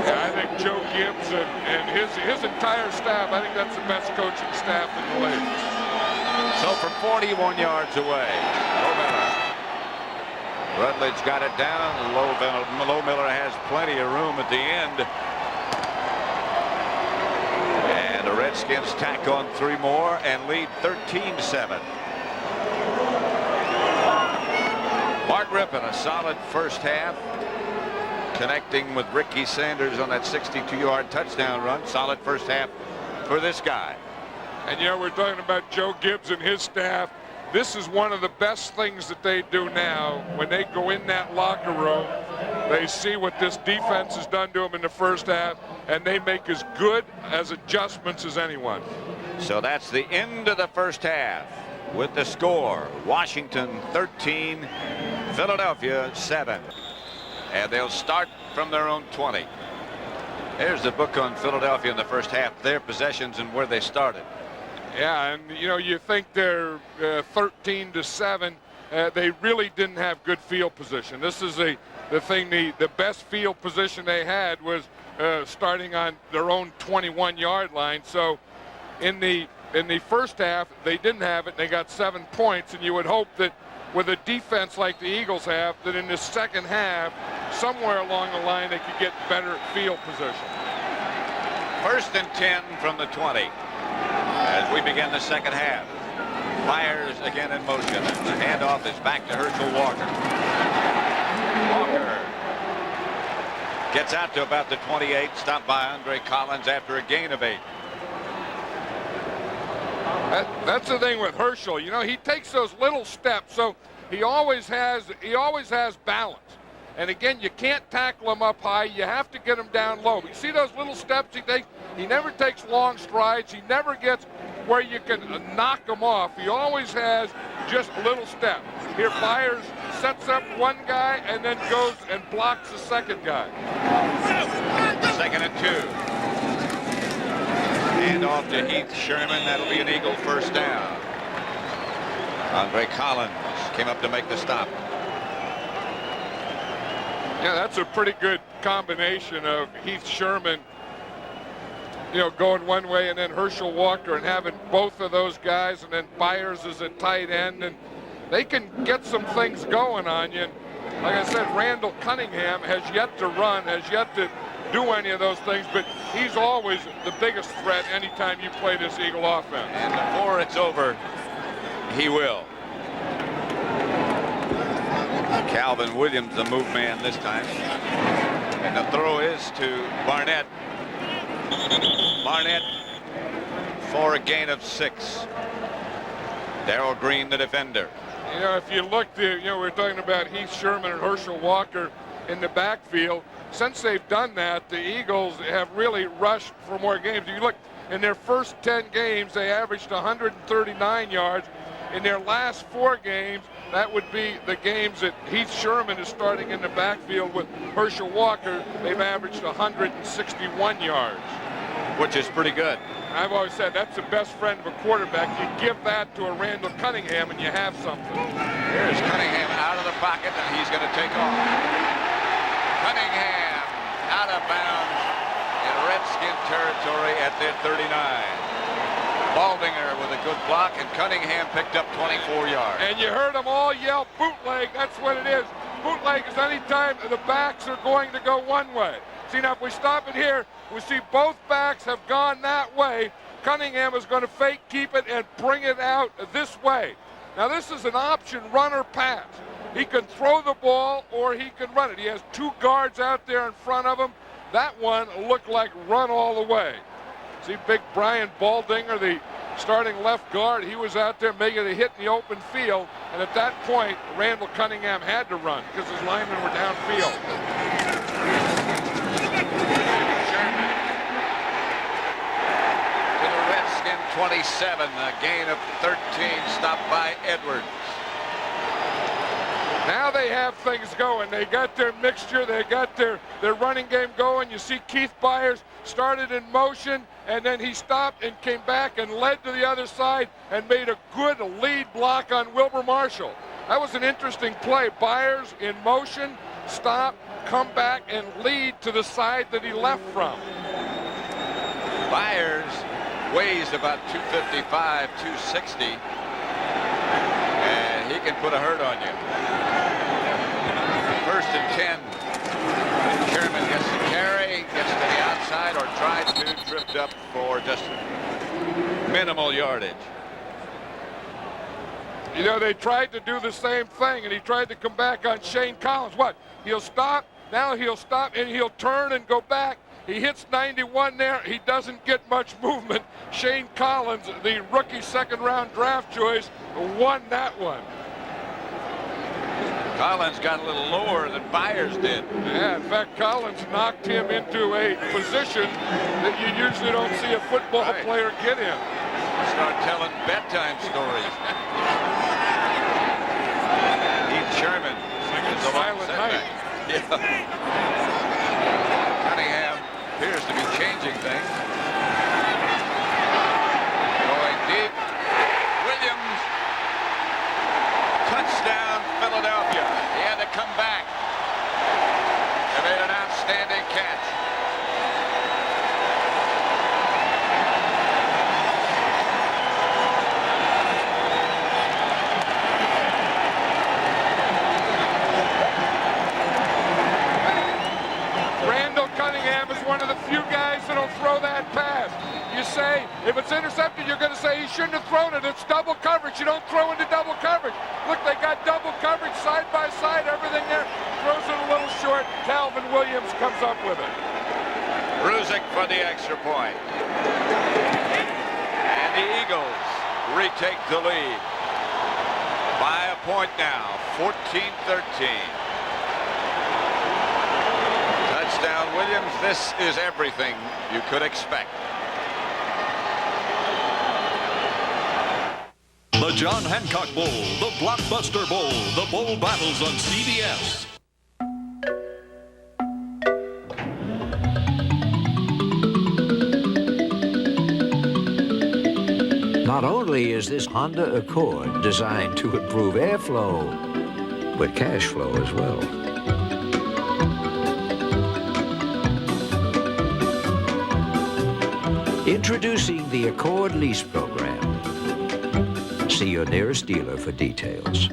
Yeah, I think Joe Gibbs and his entire staff, I think that's the best coaching staff in the league. So from 41 yards away, Lohmiller. Rutledge got it down. Lohmiller has plenty of room at the end. And the Redskins tack on 3 more and lead 13-7. Mark Rippon, a solid first half, connecting with Ricky Sanders on that 62-yard touchdown run. Solid first half for this guy. And you know, we're talking about Joe Gibbs and his staff. This is one of the best things that they do now. When they go in that locker room, they see what this defense has done to them in the first half, and they make as good as adjustments as anyone. So that's the end of the first half with the score. Washington 13, Philadelphia 7. And they'll start from their own 20. Here's the book on Philadelphia in the first half, their possessions and where they started. Yeah, and you know, you think they're 13-7. They really didn't have good field position. This is the thing. The best field position they had was starting on their own 21-yard line. So in the first half, they didn't have it. They got 7 points, and you would hope that with a defense like the Eagles have, that in the second half, somewhere along the line, they could get better field position. 1st and 10 from the 20. As we begin the second half, Myers again in motion, and the handoff is back to Herschel Walker. Walker gets out to about the 28, stopped by Andre Collins after a gain of 8. That's the thing with Herschel. You know, he takes those little steps, so he always has balance. And again, you can't tackle him up high. You have to get him down low. But you see those little steps he takes? He never takes long strides. He never gets where you can knock him off. He always has just little steps. Here, Myers sets up one guy and then goes and blocks the second guy. 2nd and 2. And off to Heath Sherman. That'll be an Eagle first down. Andre Collins came up to make the stop. Yeah, that's a pretty good combination of Heath Sherman, you know, going one way, and then Herschel Walker, and having both of those guys, and then Byers as a tight end, and they can get some things going on you. And like I said, Randall Cunningham has yet to run, has yet to do any of those things, but he's always the biggest threat anytime you play this Eagle offense. And before it's over, he will. Calvin Williams, the move man this time. And the throw is to Barnett. Barnett for a gain of 6. Darrell Green, the defender. You know, if you look, you know, we're talking about Heath Sherman and Herschel Walker in the backfield. Since they've done that, the Eagles have really rushed for more games. If you look, in their first 10 games, they averaged 139 yards. In their last 4 games, that would be the games that Heath Sherman is starting in the backfield with Herschel Walker. They've averaged 161 yards. Which is pretty good. I've always said that's the best friend of a quarterback. You give that to a Randall Cunningham and you have something. Here's Cunningham out of the pocket, and he's going to take off. Cunningham out of bounds in Redskin territory at their 39. Baldinger with a good block, and Cunningham picked up 24 yards. And you heard them all yell bootleg. That's what it is. Bootleg is any time the backs are going to go one way. See, now if we stop it here, we see both backs have gone that way. Cunningham is going to fake keep it and bring it out this way. Now this is an option runner pass. He can throw the ball or he can run it. He has 2 guards out there in front of him. That one looked like run all the way. See big Brian Baldinger, the starting left guard, he was out there making a hit in the open field, and at that point Randall Cunningham had to run because his linemen were downfield. To the Redskin 27, a gain of 13, stopped by Edwards. Now they have things going. They got their mixture. They got their running game going. You see Keith Byers started in motion, and then he stopped and came back and led to the other side and made a good lead block on Wilbur Marshall. That was an interesting play. Byers in motion, stop, come back, and lead to the side that he left from. Byers weighs about 255, 260, and he can put a hurt on you. 1st and 10. Sherman gets the carry, gets to the outside, or tried to, tripped up for just minimal yardage. You know, they tried to do the same thing, and he tried to come back on Shane Collins. What? He'll stop, now he'll stop, and he'll turn and go back. He hits 91 there. He doesn't get much movement. Shane Collins, the rookie 2nd-round draft choice, won that one. Collins got a little lower than Byers did. Yeah, in fact, Collins knocked him into a position that you usually don't see a football player get in. Start telling bedtime stories. Heath Sherman. Silent night. Yeah. Cunningham appears to be changing things. Going deep. Williams. Touchdown, Philadelphia. He had to come back. They made an outstanding catch. Randall Cunningham is one of the few guys that'll throw that pass. You say, if it's intercepted, you're going to say he shouldn't have thrown it. It's double coverage. You don't throw into double coverage. Look, they got double coverage side by side, everything there. Throws it a little short. Calvin Williams comes up with it. Ruzick for the extra point. And the Eagles retake the lead by a point now, 14-13. Touchdown Williams. This is everything you could expect. The John Hancock Bowl, the Blockbuster Bowl, the bowl battles on CBS. Not only is this Honda Accord designed to improve airflow, but cash flow as well. Introducing the Accord Lease Program. See your nearest dealer for details.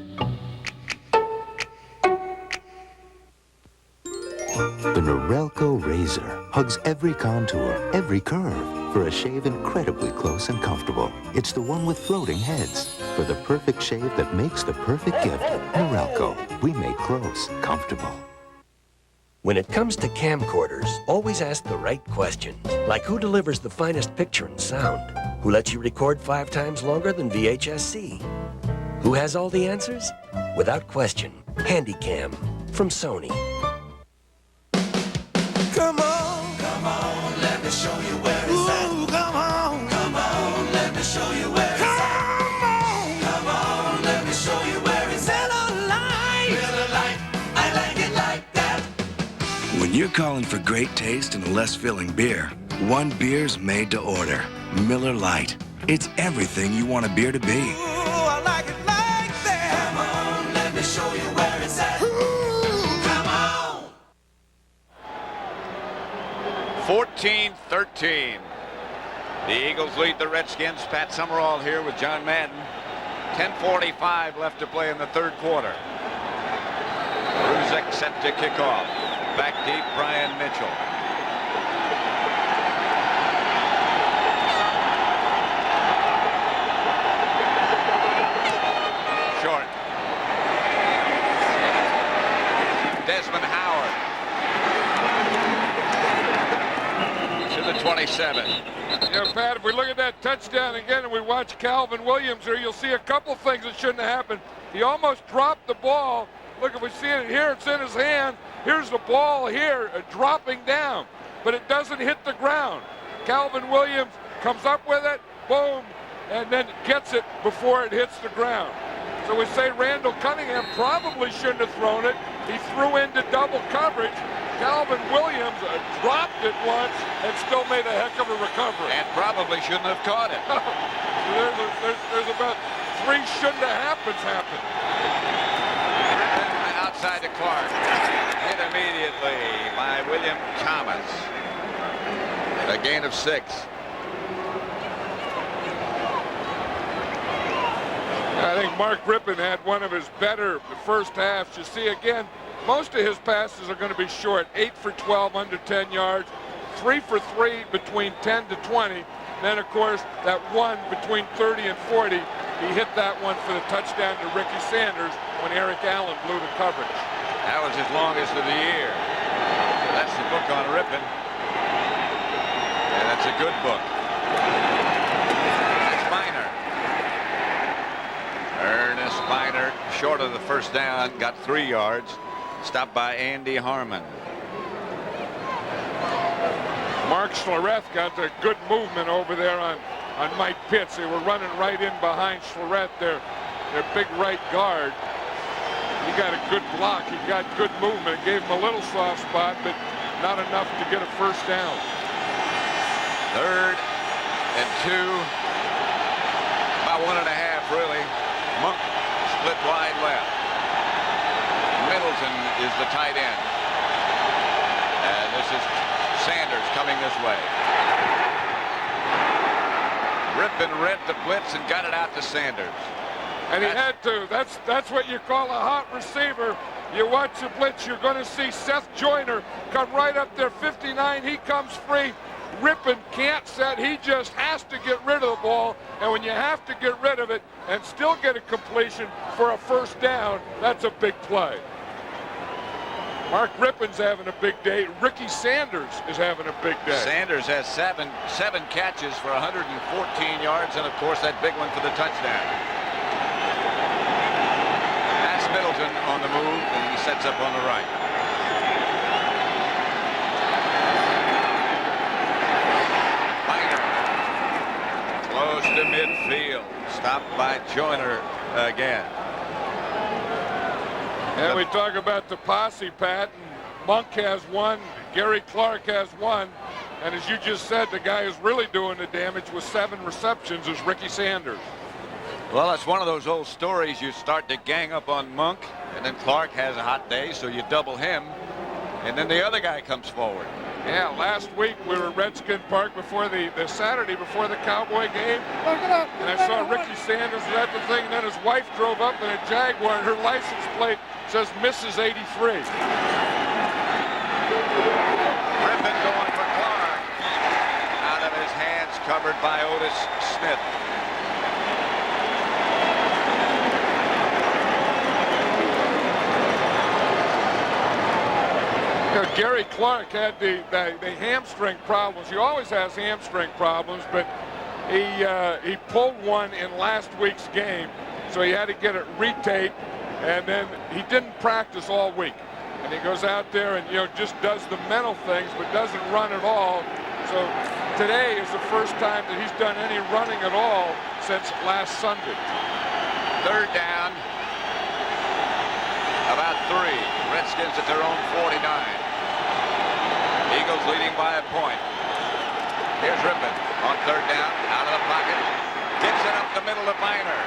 The Norelco razor hugs every contour, every curve, for a shave incredibly close and comfortable. It's the one with floating heads. For the perfect shave that makes the perfect gift, Norelco. We make close comfortable. When it comes to camcorders, always ask the right question. Like who delivers the finest picture and sound? Who lets you record 5 times longer than VHS-C? Who has all the answers? Without question, Handycam from Sony. Come on, let me show you where it's at. Come on, let me show you where it's at. Come on, When you're calling for great taste and a less filling beer, one beer's made to order. Miller Lite. It's everything you want a beer to be. Ooh, I like it like that. Come on, let me show you where it's at. Ooh, come on. 14-13. The Eagles lead the Redskins. Pat Summerall here with John Madden. 10:45 left to play in the third quarter. Ruzek set to kick off. Back deep, Brian Mitchell. Short. Desmond Howard. To the 27. Yeah, Pat, if we look at that touchdown again and we watch Calvin Williams here, you'll see a couple things that shouldn't have happened. He almost dropped the ball. Look, if we see it here, it's in his hand. Here's the ball here, dropping down, but it doesn't hit the ground. Calvin Williams comes up with it, boom, and then gets it before it hits the ground. So we say Randall Cunningham probably shouldn't have thrown it. He threw into double coverage. Calvin Williams dropped it once and still made a heck of a recovery. And probably shouldn't have caught it. there's about 3 shouldn't have happens happen. Outside to Clark. Hit immediately by William Thomas. A gain of 6. I think Mark Rippon had one of his better first halves. You see, again, most of his passes are going to be short. 8 for 12 under 10 yards. 3 for 3 between 10 to 20. Then, of course, that one between 30 and 40. He hit that one for the touchdown to Ricky Sanders when Eric Allen blew the coverage. That was his longest of the year. That's the book on Rippon. And that's a good book. That's Biner. Ernest Biner, short of the first down, got 3 yards. Stopped by Andy Harmon. Mark Schlereth got a good movement over there on Mike Pitts. They were running right in behind Schlereth, their big right guard. He got a good block. He got good movement. It gave him a little soft spot, but not enough to get a first down. 3rd and 2. About 1.5, really. Monk split wide left. Middleton is the tight end. And this is Sanders coming this way. Rippon read the blitz and got it out to Sanders. And he had to. That's what you call a hot receiver. You watch the blitz, you're going to see Seth Joyner come right up there, 59. He comes free. Rippon can't set. He just has to get rid of the ball. And when you have to get rid of it and still get a completion for a first down, that's a big play. Mark Rippon's having a big day. Ricky Sanders is having a big day. Sanders has seven catches for 114 yards, and of course that big one for the touchdown. That's Middleton on the move, and he sets up on the right. Biner. Close to midfield. Stopped by Joyner again. And we talk about the posse, Pat, and Monk has one, Gary Clark has one, and as you just said, the guy who's really doing the damage with 7 receptions is Ricky Sanders. Well, it's one of those old stories. You start to gang up on Monk, and then Clark has a hot day, so you double him, and then the other guy comes forward. Yeah, last week we were at Redskin Park before the Saturday before the Cowboy game. And I saw Ricky Sanders at the thing, and then his wife drove up in a Jaguar, and her license plate says Mrs. 83. Rippon going for Clark. Out of his hands, covered by Otis Smith. You know, Gary Clark had the hamstring problems. He always has hamstring problems, but he pulled one in last week's game, so he had to get it retaped, and then he didn't practice all week. And he goes out there and, just does the mental things, but doesn't run at all. So today is the first time that he's done any running at all since last Sunday. 3rd down. About 3. Redskins at their own 49. Eagles leading by a point. Here's Rippon on third down, out of the pocket. Gets it up the middle to Biner.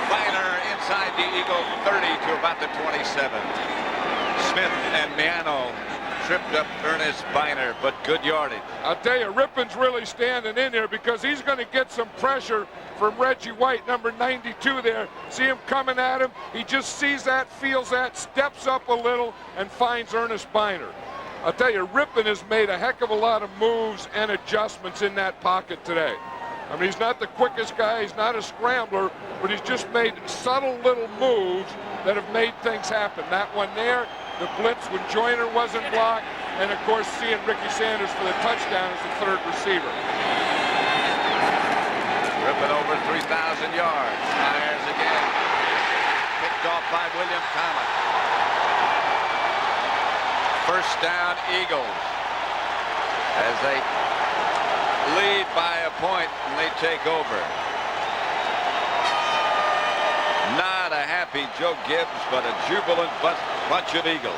Biner inside the Eagle 30 to about the 27. Smith and Miano tripped up Ernest Biner, but good yardage. I'll tell you, Rippon's really standing in there because he's going to get some pressure from Reggie White, number 92 there. See him coming at him. He just sees that, feels that, steps up a little, and finds Ernest Biner. I'll tell you, Rippon has made a heck of a lot of moves and adjustments in that pocket today. I mean, he's not the quickest guy, he's not a scrambler, but he's just made subtle little moves that have made things happen. That one there, the blitz when Joyner wasn't blocked, and of course seeing Ricky Sanders for the touchdown as the third receiver. Rippon over 3,000 yards. Fires again. Picked off by William Thomas. First down, Eagles. As they lead by a point and they take over. Not a happy Joe Gibbs, but a jubilant bunch of Eagles.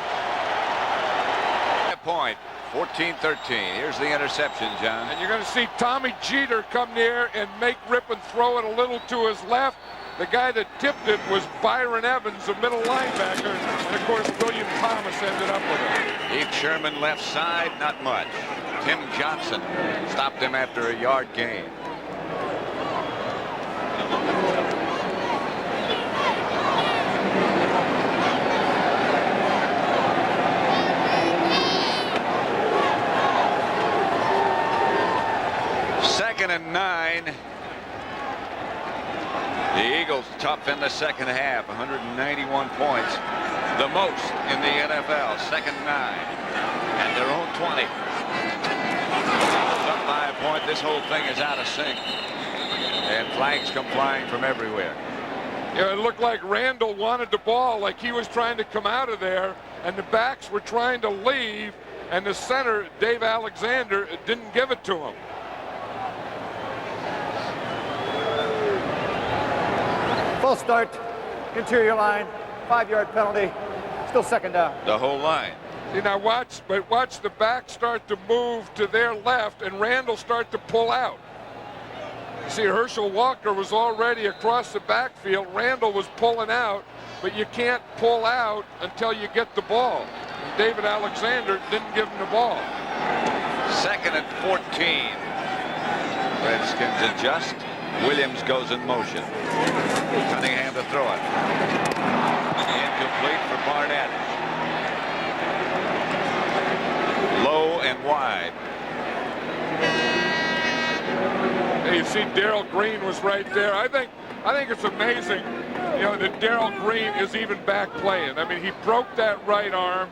A point, 14-13. Here's the interception, John. And you're going to see Tommy Jeter come near and make Rippon throw it a little to his left. The guy that tipped it was Byron Evans, a middle linebacker. And, of course, William Thomas ended up with it. Heath Sherman left side, not much. Tim Johnson stopped him after a yard gain. Second and 9. The Eagles tough in the second half, 191 points, the most in the NFL. Second 9 and their own 20. Up by a point. This whole thing is out of sync, and flags come flying from everywhere. Yeah, it looked like Randall wanted the ball, like he was trying to come out of there, and the backs were trying to leave, and the center, Dave Alexander, didn't give it to him. False start, interior line, 5-yard penalty, still second down. The whole line. See, now watch the back start to move to their left and Randall start to pull out. See, Herschel Walker was already across the backfield. Randall was pulling out, but you can't pull out until you get the ball. And David Alexander didn't give him the ball. Second and 14. Redskins adjust. Williams goes in motion. Cunningham to throw it. Incomplete for Barnett. Low and wide. Hey, you see Darrell Green was right there. I think it's amazing, you know, that Darrell Green is even back playing. I mean, he broke that right arm.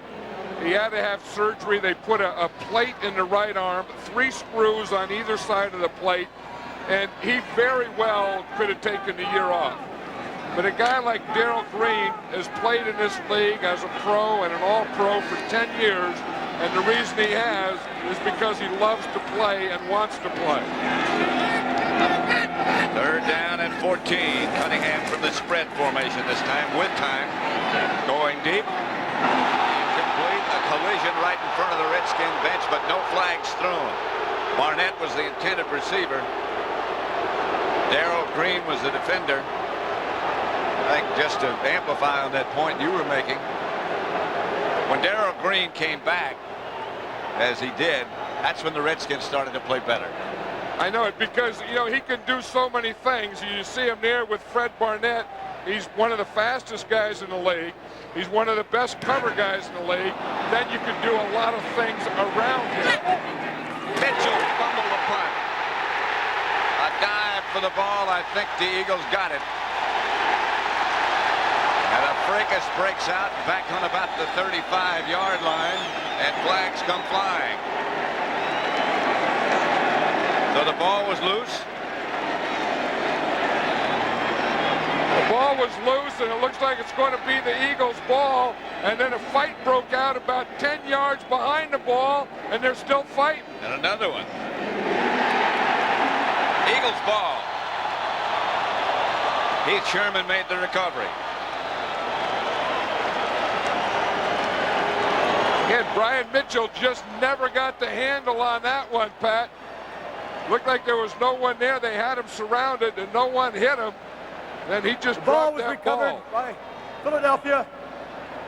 He had to have surgery. They put a plate in the right arm, 3 screws on either side of the plate. And he very well could have taken the year off. But a guy like Darrell Green has played in this league as a pro and an all-pro for 10 years. And the reason he has is because he loves to play and wants to play. Third down and 14. Cunningham from the spread formation this time with time. Going deep. Incomplete. A collision right in front of the Redskin bench, but no flags thrown. Barnett was the intended receiver. Darrell Green was the defender. I think just to amplify on that point you were making, when Darrell Green came back, as he did, that's when the Redskins started to play better. I know it because, you know, he can do so many things. You see him there with Fred Barnett. He's one of the fastest guys in the league. He's one of the best cover guys in the league. Then you can do a lot of things around him. Mitchell fumbled the punt. A dive for the ball. I think the Eagles got it. And a fracas breaks out back on about the 35-yard line, and flags come flying. So the ball was loose. The ball was loose, and it looks like it's going to be the Eagles' ball. And then a fight broke out about 10 yards behind the ball, and they're still fighting. And another one. Eagles ball. Heath Sherman made the recovery. Again, Brian Mitchell just never got the handle on that one, Pat. Looked like there was no one there. They had him surrounded and no one hit him. Then he just dropped that recovered ball. by Philadelphia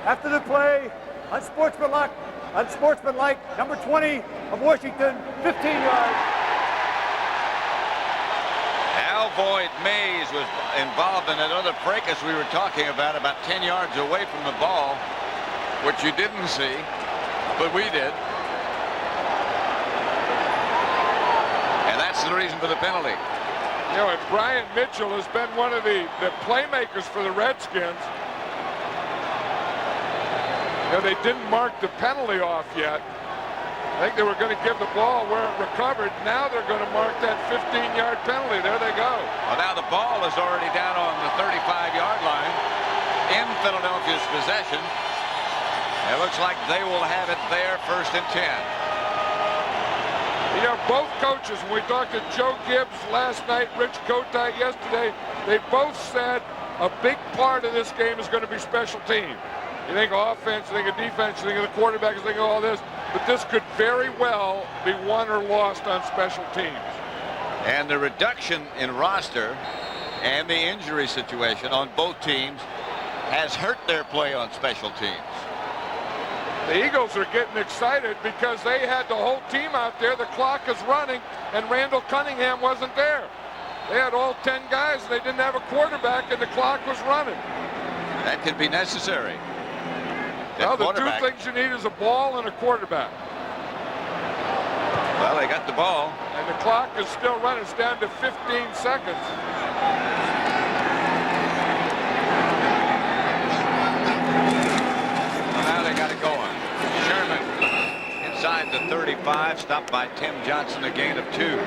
after the play. Unsportsmanlike, number 20 of Washington, 15 yards. Alvoid Mays was involved in another fracas we were talking about 10 yards away from the ball, which you didn't see, but we did. And that's the reason for the penalty. You know, and Brian Mitchell has been one of the playmakers for the Redskins. You know, they didn't mark the penalty off yet. I think they were going to give the ball where it recovered. Now they're going to mark that 15-yard penalty. There they go. Well, now the ball is already down on the 35-yard line in Philadelphia's possession. It looks like they will have it there, 1st and 10. You know, both coaches, when we talked to Joe Gibbs last night, Rich Kotite yesterday, they both said a big part of this game is going to be special teams. You think of offense, you think of defense, you think of the quarterback, you think of all this. But this could very well be won or lost on special teams. And the reduction in roster and the injury situation on both teams has hurt their play on special teams. The Eagles are getting excited because they had the whole team out there. The clock is running, and Randall Cunningham wasn't there. They had all 10 guys, and they didn't have a quarterback, and the clock was running. That could be necessary. Well, the two things you need is a ball and a quarterback. Well, they got the ball. And the clock is still running. It's down to 15 seconds. Well, now they got it going. Sherman inside the 35, stopped by Tim Johnson, a gain of 2.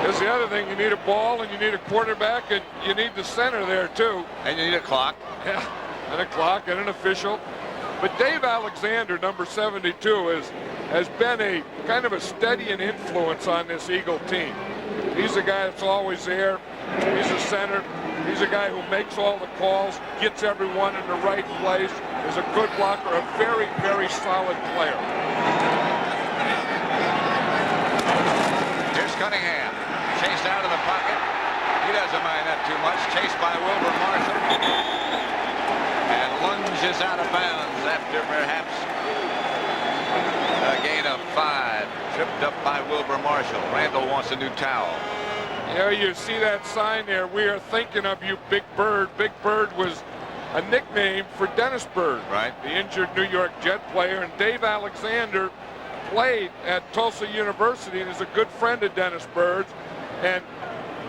Here's the other thing. You need a ball and you need a quarterback and you need the center there, too. And you need a clock. Yeah. And a clock and an official. But Dave Alexander, number 72, has been a kind of a steadying influence on this Eagle team. He's a guy that's always there. He's a center. He's a guy who makes all the calls, gets everyone in the right place, is a good blocker, a very, very solid player. Here's Cunningham. Chased out of the pocket. He doesn't mind that too much. Chased by Wilbur Marshall. And lunges out of bounds after perhaps a gain of 5. Tripped up by Wilbur Marshall. Randall wants a new towel. You know, you see that sign there, "We are thinking of you, Big Bird." Big Bird was a nickname for Dennis Byrd, right? The injured New York Jet player. And Dave Alexander played at Tulsa University and is a good friend of Dennis Byrd's. And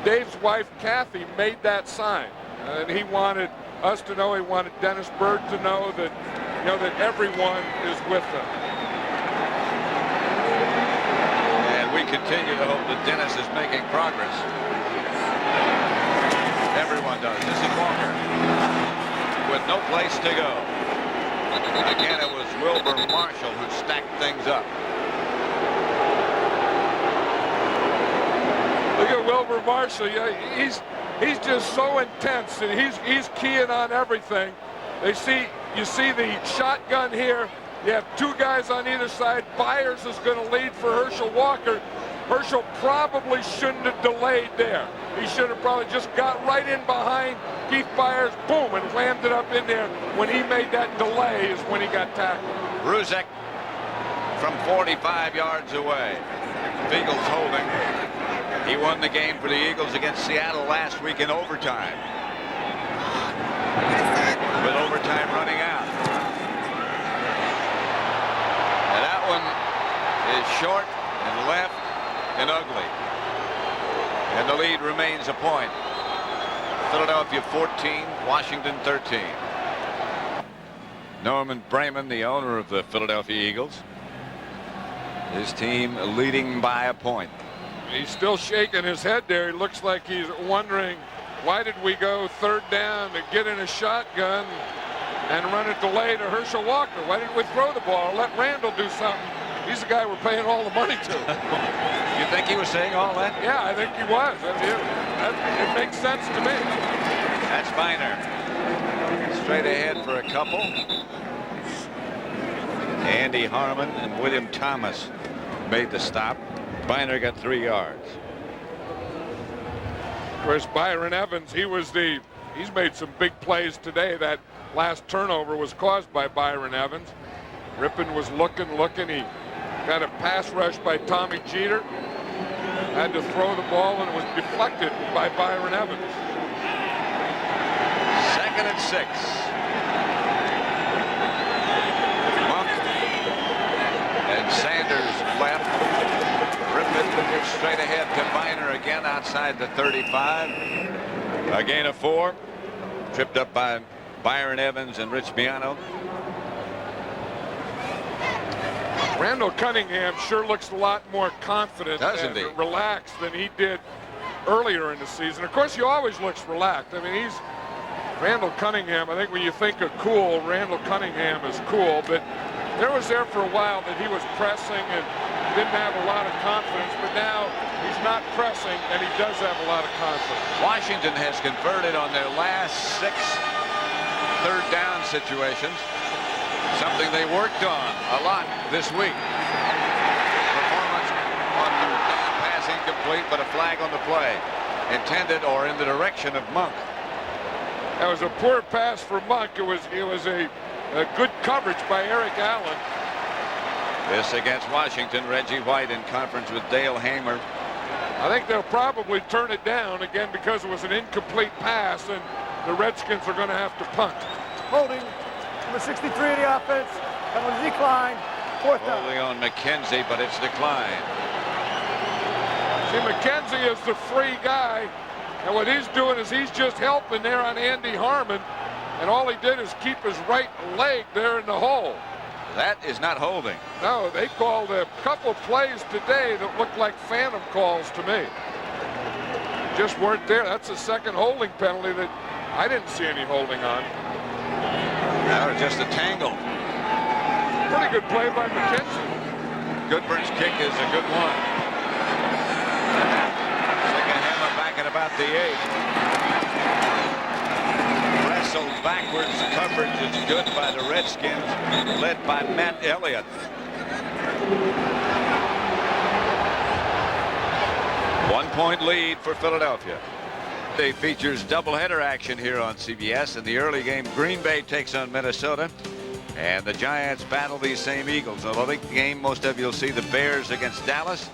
Dave's wife, Kathy, made that sign. And he wanted us to know, he wanted Dennis Byrd to know that, you know, that everyone is with them. And we continue to hope that Dennis is making progress. Everyone does. This is Walker with no place to go. Again, it was Wilbur Marshall who stacked things up. Look at Wilbur Marshall. Yeah, he's just so intense, and he's keying on everything. You see the shotgun here. You have 2 guys on either side. Byers is going to lead for Herschel Walker. Herschel probably shouldn't have delayed there. He should have probably just got right in behind Keith Byers, boom, and landed up in there. When he made that delay is when he got tackled. Ruzek from 45 yards away. Eagles holding. He won the game for the Eagles against Seattle last week in overtime. With overtime running out. And that one is short and left and ugly. And the lead remains a point. Philadelphia 14, Washington 13. Norman Brayman, the owner of the Philadelphia Eagles. His team leading by a point. He's still shaking his head there. He looks like he's wondering, why did we go 3rd down to get in a shotgun and run it delay to Herschel Walker? Why didn't we throw the ball or let Randall do something? He's the guy we're paying all the money to. You think he was saying all that? Yeah, I think he was. It makes sense to me. That's Viner. Straight ahead for a couple. Andy Harmon and William Thomas made the stop. Biner got 3 yards. Of course, Byron Evans, he's made some big plays today. That last turnover was caused by Byron Evans. Rippon was looking. He got a pass rush by Tommy Jeter. Had to throw the ball, and it was deflected by Byron Evans. 2nd and 6. Monk and Sanders left. Rippon straight ahead to Biner again outside the 35. A gain of 4. Tripped up by Byron Evans and Rich Miano. Randall Cunningham sure looks a lot more confident and relaxed than he did earlier in the season. Of course, he always looks relaxed. I mean, Randall Cunningham. I think when you think of cool, Randall Cunningham is cool, but there was there for a while that he was pressing and didn't have a lot of confidence, but now he's not pressing and he does have a lot of confidence. Washington has converted on their last 6 third down situations, something they worked on a lot this week. Performance on third down, pass incomplete, but a flag on the play, intended or in the direction of Monk. That was a poor pass for Monk. It was a good coverage by Eric Allen. This against Washington. Reggie White in conference with Dale Hamer. I think they'll probably turn it down again because it was an incomplete pass, and the Redskins are going to have to punt. Holding number 63 of the offense. That was declined. 4th down. Holding on McKenzie, but it's declined. See, McKenzie is the free guy, and what he's doing is he's just helping there on Andy Harmon, and all he did is keep his right leg there in the hole. That is not holding. No, they called a couple plays today that looked like phantom calls to me. Just weren't there. That's a second holding penalty that I didn't see any holding on. Now just a tangle. Pretty good play by McKenzie. Goodburn's kick is a good one. Second hammer back at about the 8. Wrestled backwards. Coverage is good by the Redskins, led by Matt Elliott. One-point lead for Philadelphia. Day features doubleheader action here on CBS. In the early game, Green Bay takes on Minnesota, and the Giants battle these same Eagles. Although the game, most of you will see the Bears against Dallas.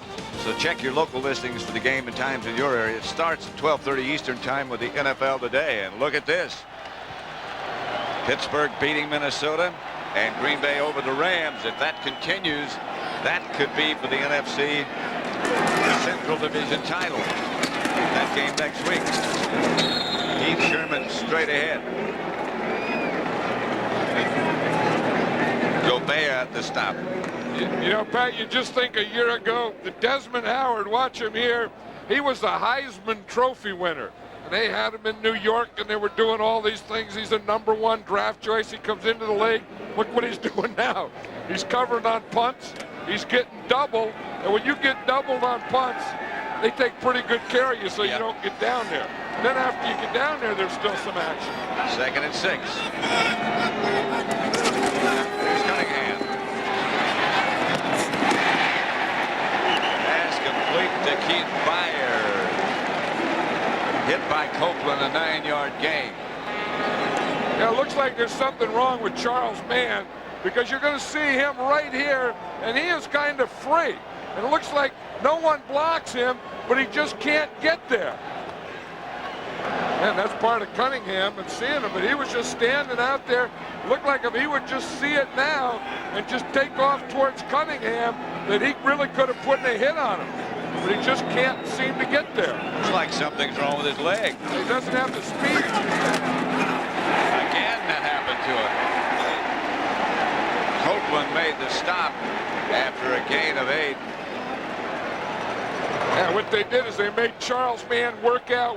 So check your local listings for the game and times in your area. It starts at 12:30 Eastern time with the NFL Today. And look at this. Pittsburgh beating Minnesota, and Green Bay over the Rams. If that continues, that could be for the NFC Central Division title. That game next week. Heath Sherman straight ahead. Gobert at the stop. You know, Pat, you just think a year ago, the Desmond Howard, watch him here. He was the Heisman Trophy winner. And they had him in New York, and they were doing all these things. He's a #1 draft choice. He comes into the league. Look what he's doing now. He's covering on punts. He's getting doubled. And when you get doubled on punts, they take pretty good care of you so you don't get down there. And then after you get down there, there's still some action. 2nd and 6. Here's Cunningham. Pass complete to Keith Byard. Hit by Copeland, a 9-yard gain. Yeah, it looks like there's something wrong with Charles Mann, because you're going to see him right here, and he is kind of free. And it looks like no one blocks him, but he just can't get there. And that's part of Cunningham and seeing him, but he was just standing out there. Looked like if he would just see it now and just take off towards Cunningham, that he really could have put a hit on him. But he just can't seem to get there. Looks like something's wrong with his leg. He doesn't have the speed. Again, that happened to him. Copeland made the stop after a gain of 8. Yeah, what they did is they made Charles Mann work out,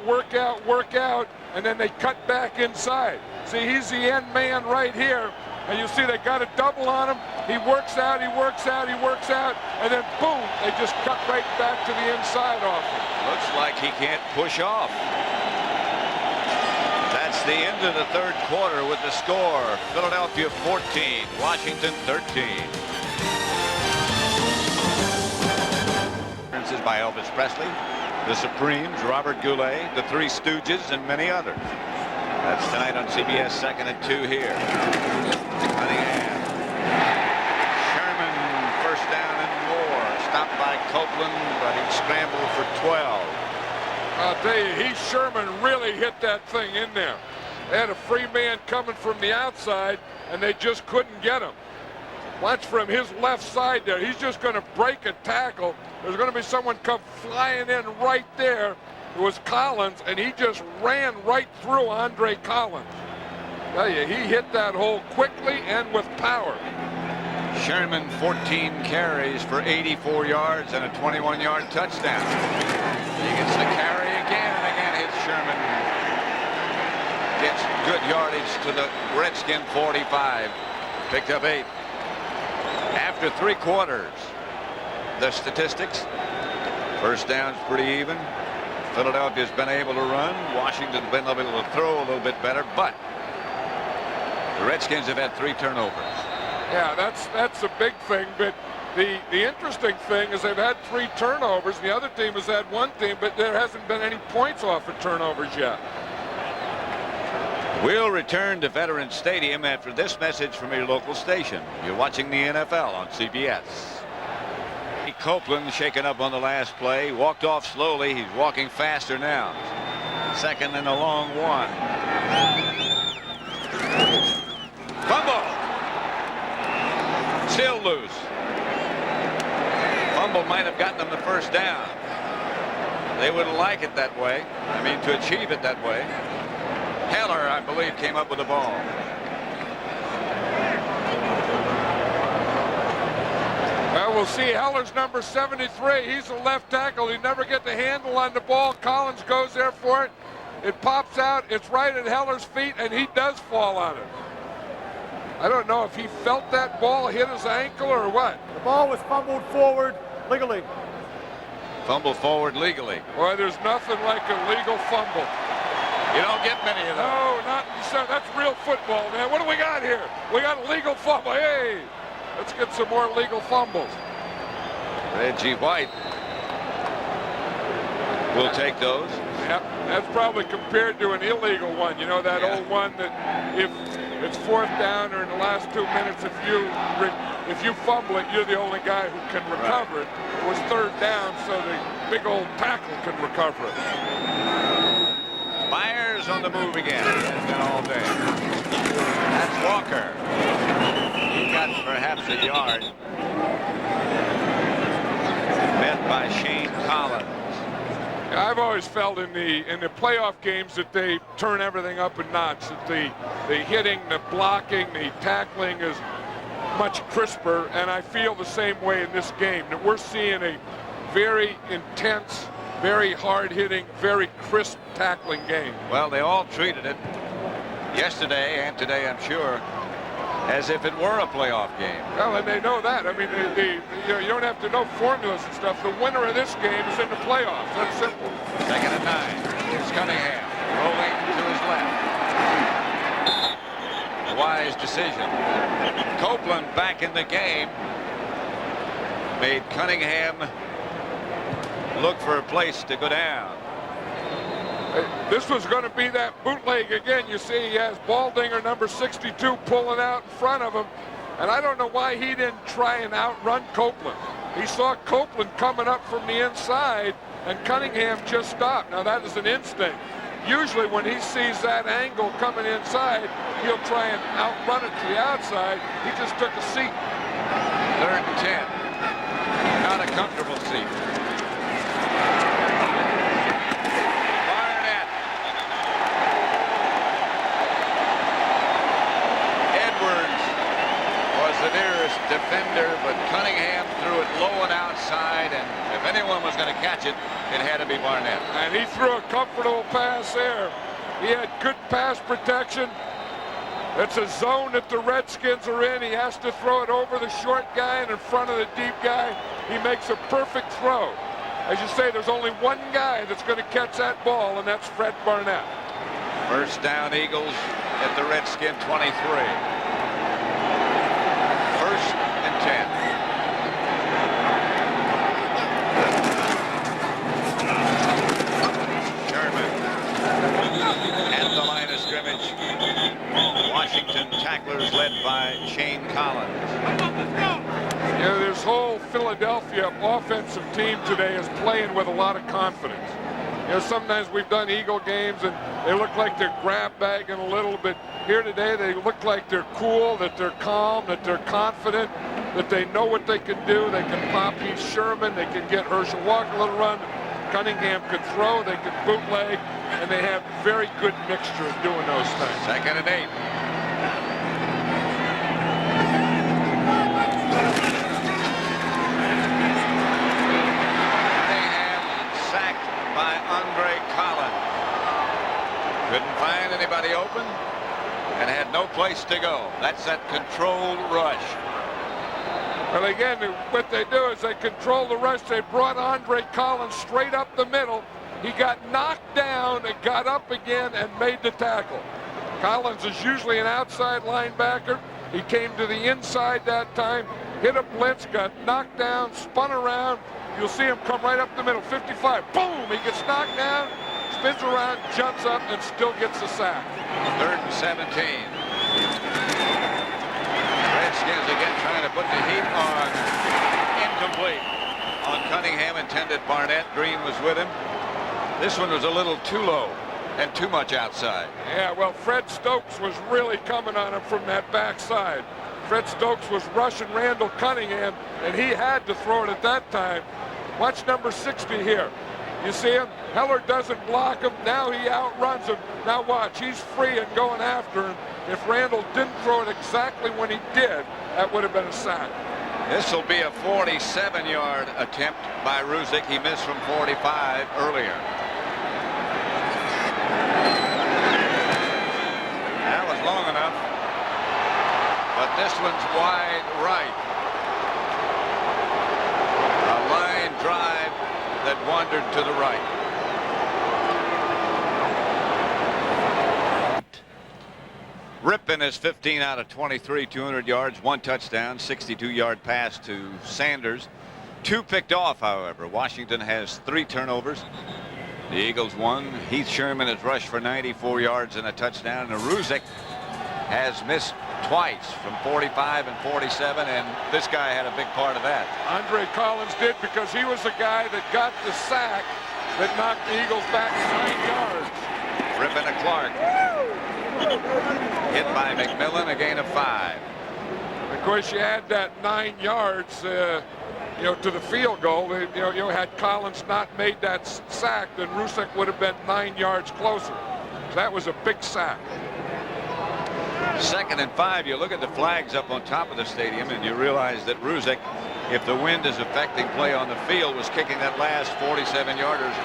and then they cut back inside. See, he's the end man right here. And you see they got a double on him. He works out, and then boom, they just cut right back to the inside off him. Looks like he can't push off. That That's the end of the third quarter with the score. Philadelphia 14, Washington 13. Appearances by Elvis Presley, the Supremes, Robert Goulet, the Three Stooges, and many others. That's tonight on CBS 2nd and 2 here. Cunningham. Sherman, first down and more. Stopped by Copeland, but he scrambled for 12. I'll tell you, Sherman really hit that thing in there. They had a free man coming from the outside, and they just couldn't get him. Watch from his left side there. He's just going to break a tackle. There's going to be someone come flying in right there. It was Collins, and he just ran right through Andre Collins. I tell you, he hit that hole quickly and with power. Sherman, 14 carries for 84 yards and a 21-yard touchdown. He gets the carry again, and again hits Sherman. Gets good yardage to the Redskin 45. Picked up 8. After 3 quarters, the statistics. First down's pretty even. Philadelphia's been able to run. Washington's been able to throw a little bit better, but the Redskins have had 3 turnovers. Yeah, that's a big thing, but the interesting thing is they've had 3 turnovers. The other team has had 1 team, but there hasn't been any points off of turnovers yet. We'll return to Veterans Stadium after this message from your local station. You're watching the NFL on CBS. Copeland shaken up on the last play. Walked off slowly. He's walking faster now. 2nd and a long 1. Fumble. Still loose. Fumble might have gotten them the first down. They wouldn't like it that way. I mean, to achieve it that way. Heller, I believe, came up with the ball. Well, we'll see. Heller's number 73. He's a left tackle. He never get the handle on the ball. Collins goes there for it. It pops out. It's right at Heller's feet, and he does fall on it. I don't know if he felt that ball hit his ankle or what. The ball was fumbled forward legally. Fumble forward legally. Boy, there's nothing like a legal fumble. You don't get many of them. No, not so. That's real football, man. What do we got here? We got a legal fumble. Hey, let's get some more legal fumbles. Reggie White will take those. Yep, that's probably compared to an illegal one. You know, that old one that if it's 4th down or in the last 2 minutes, if you fumble it, you're the only guy who can recover it. It was 3rd down, so the big old tackle can recover it. Myers on the move again. He has been all day. That's Walker. He got perhaps a yard. Met by Shane Collins. I've always felt in the playoff games that they turn everything up a notch. That the hitting, the blocking, the tackling is much crisper, and I feel the same way in this game. That we're seeing a very intense, very hard-hitting, very crisp tackling game. Well, they all treated it yesterday and today, I'm sure, as if it were a playoff game. Well, and they know that. I mean, you don't have to know formulas and stuff. The winner of this game is in the playoffs. That's simple. 2nd and 9. Here's Cunningham rolling to his left. A wise decision. Copeland back in the game. Made Cunningham look for a place to go down. This was going to be that bootleg again. You see, he has Baldinger, number 62, pulling out in front of him. And I don't know why he didn't try and outrun Copeland. He saw Copeland coming up from the inside, and Cunningham just stopped. Now, that is an instinct. Usually when he sees that angle coming inside, he'll try and outrun it to the outside. He just took a seat. 3rd and 10. Not a comfortable seat. The nearest defender, but Cunningham threw it low and outside, and if anyone was going to catch it, it had to be Barnett. And he threw a comfortable pass there. He had good pass protection. It's a zone that the Redskins are in. He has to throw it over the short guy and in front of the deep guy. He makes a perfect throw. As you say, there's only one guy that's going to catch that ball, and that's Fred Barnett. First down, Eagles at the Redskin 23. First and 10. Sherman at the line of scrimmage. Washington tacklers led by Shane Collins. You know, this whole Philadelphia offensive team today is playing with a lot of confidence. You know, sometimes we've done Eagle games and they look like they're grab bagging a little bit. Here today, they look like they're cool, that they're calm, that they're confident, that they know what they can do. They can pop Heath Sherman, they can get Herschel Walker a little run. Cunningham could throw, they could bootleg, and they have very good mixture of doing those things. Second and 8. Sacked by Andre Collins. Couldn't find anybody open and had no place to go. That's that controlled rush. Well, again, what they do is they control the rush. They brought Andre Collins straight up the middle. He got knocked down and got up again and made the tackle. Collins is usually an outside linebacker. He came to the inside that time, hit a blitz, got knocked down, spun around. You'll see him come right up the middle, 55. Boom! He gets knocked down, spins around, jumps up, and still gets a sack. Third and 17. Redskins again trying to put the heat on. Incomplete on Cunningham, intended Barnett. Green was with him. This one was a little too low and too much outside. Yeah, well, Fred Stokes was really coming on him from that backside. Fred Stokes was rushing Randall Cunningham, and he had to throw it at that time. Watch number 60 here. You see him? Heller doesn't block him. Now he outruns him. Now watch, he's free and going after him. If Randall didn't throw it exactly when he did, that would have been a sack. This will be a 47-yard attempt by Ruzick. He missed from 45 earlier. That was long enough. But this one's wide right. A line drive that wandered to the right. Rippon is 15 out of 23, 200 yards, 1 touchdown, 62-yard pass to Sanders. 2 picked off, however. Washington has 3 turnovers. The Eagles won. Heath Sherman has rushed for 94 yards and a touchdown. And Ruzick has missed twice from 45 and 47, and this guy had a big part of that. Andre Collins did, because he was the guy that got the sack that knocked the Eagles back 9 yards. Rippon to Clark. Hit by McMillan, a gain of 5. Of course, you add that 9 yards, you know, to the field goal. You know, had Collins not made that sack, then Ruzick would have been 9 yards closer. So that was a big sack. Second and 5. You look at the flags up on top of the stadium and you realize that Ruzick, if the wind is affecting play on the field, was kicking that last 47-yarders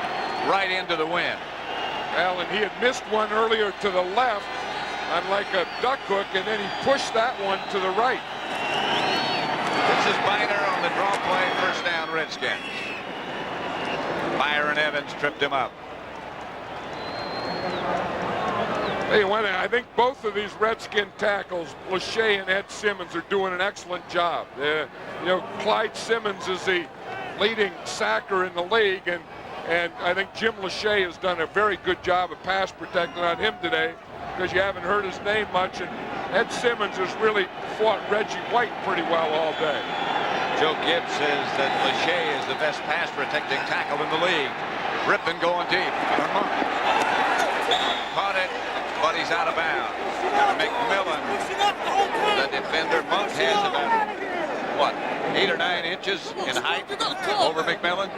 right into the wind. Well, and he had missed one earlier to the left on like a duck hook, and then he pushed that one to the right. This is Biner on the draw play, first down Redskins. Byron Evans tripped him up. Hey, I think both of these Redskin tackles, Lachey and Ed Simmons, are doing an excellent job. You know, Clyde Simmons is the leading sacker in the league, and I think Jim Lachey has done a very good job of pass protecting on him today, because you haven't heard his name much, and Ed Simmons has really fought Reggie White pretty well all day. Joe Gibbs says that Lachey is the best pass protecting tackle in the league. Rippon going deep. Caught it, but he's out of bounds. McMillan, the defender. Monk has about, what, 8 or 9 inches in height over McMillan?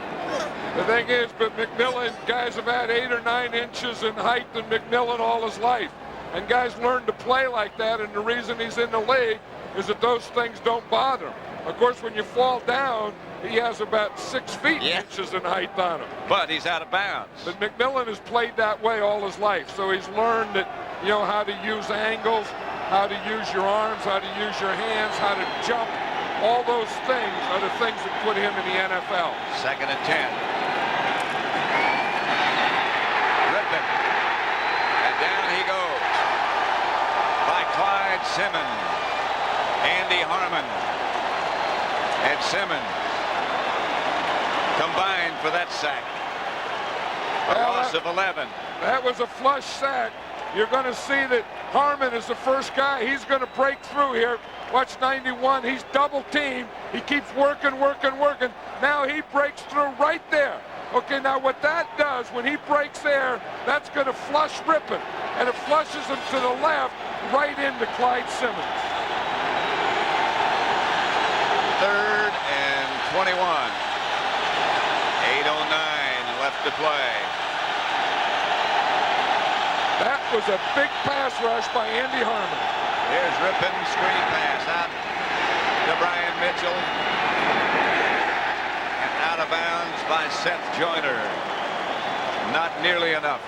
The thing is, but McMillan, guys have had 8 or 9 inches in height than McMillan all his life. And guys learn to play like that, and the reason he's in the league is that those things don't bother him. Of course, when you fall down, he has about 6 feet inches in height on him. But he's out of bounds. But McMillan has played that way all his life, so he's learned that, you know, how to use angles, how to use your arms, how to use your hands, how to jump. All those things are the things that put him in the NFL. Second and 10. Rippon. And down he Clyde Simmons, Andy Harmon, and Simmons combined for that sack. A loss of 11. That was a flush sack. You're going to see that Harmon is the first guy. He's going to break through here. Watch 91. He's double teamed. He keeps working. Now he breaks through right there. Okay, now what that does when he breaks there, that's going to flush Rippon. And it flushes him to the left right into Clyde Simmons. 3rd and 21. 8:09 left to play. That was a big pass rush by Andy Harmon. Here's Rippon, screen pass out to Brian Mitchell. And out of bounds by Seth Joyner. Not nearly enough.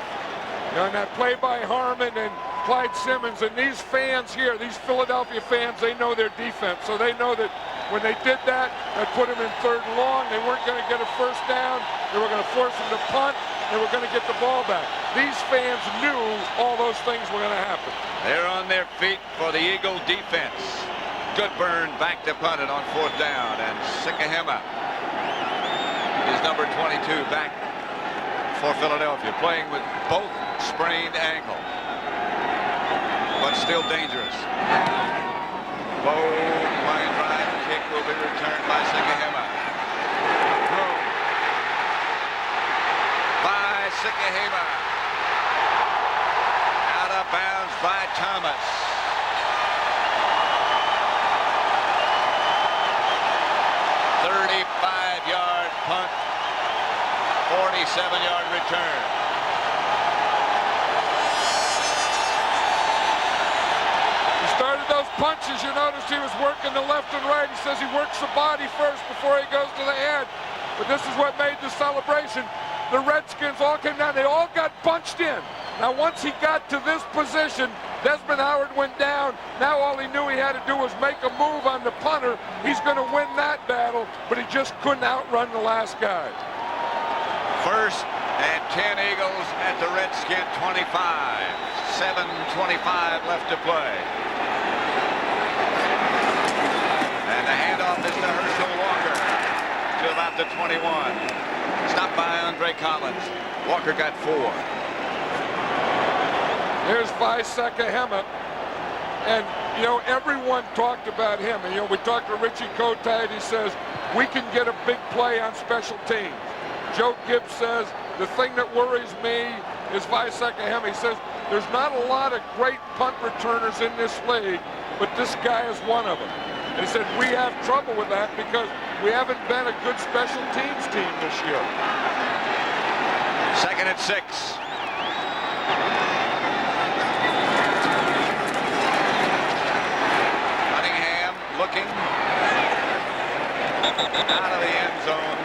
And that play by Harmon and Clyde Simmons, and these fans here, these Philadelphia fans, they know their defense. So they know that when they did that, that put them in 3rd and long. They weren't going to get a first down. They were going to force them to punt. They were going to get the ball back. These fans knew all those things were going to happen. They're on their feet for the Eagle defense. Goodburn back to punt it on 4th down, and Sikahema is number 22 back for Philadelphia, playing with both sprained ankles, but still dangerous. Low line drive kick will be returned by Sikahema. By Sikahema. Out of bounds by Thomas. .35-yard punt, 47-yard return. He started those punches. You noticed he was working the left and right. He says he works the body first before he goes to the head. But this is what made the celebration. The Redskins all came down. They all got bunched in. Now, once he got to this position, Desmond Howard went down. Now all he knew he had to do was make a move on the punter. He's going to win that battle, but he just couldn't outrun the last guy. 1st and 10 Eagles at the Redskin 25. 7:25 left to play. And the handoff is to Herschel Walker to about the 21. Stopped by Andre Collins. Walker got 4. Here's Sikahema. And, you know, everyone talked about him. And, you know, we talked to Richie Kotite. He says, we can get a big play on special teams. Joe Gibbs says, the thing that worries me is Sikahema. He says, there's not a lot of great punt returners in this league, but this guy is one of them. And he said, we have trouble with that because we haven't been a good special teams team this year. 2nd and 6. Looking out of the end zone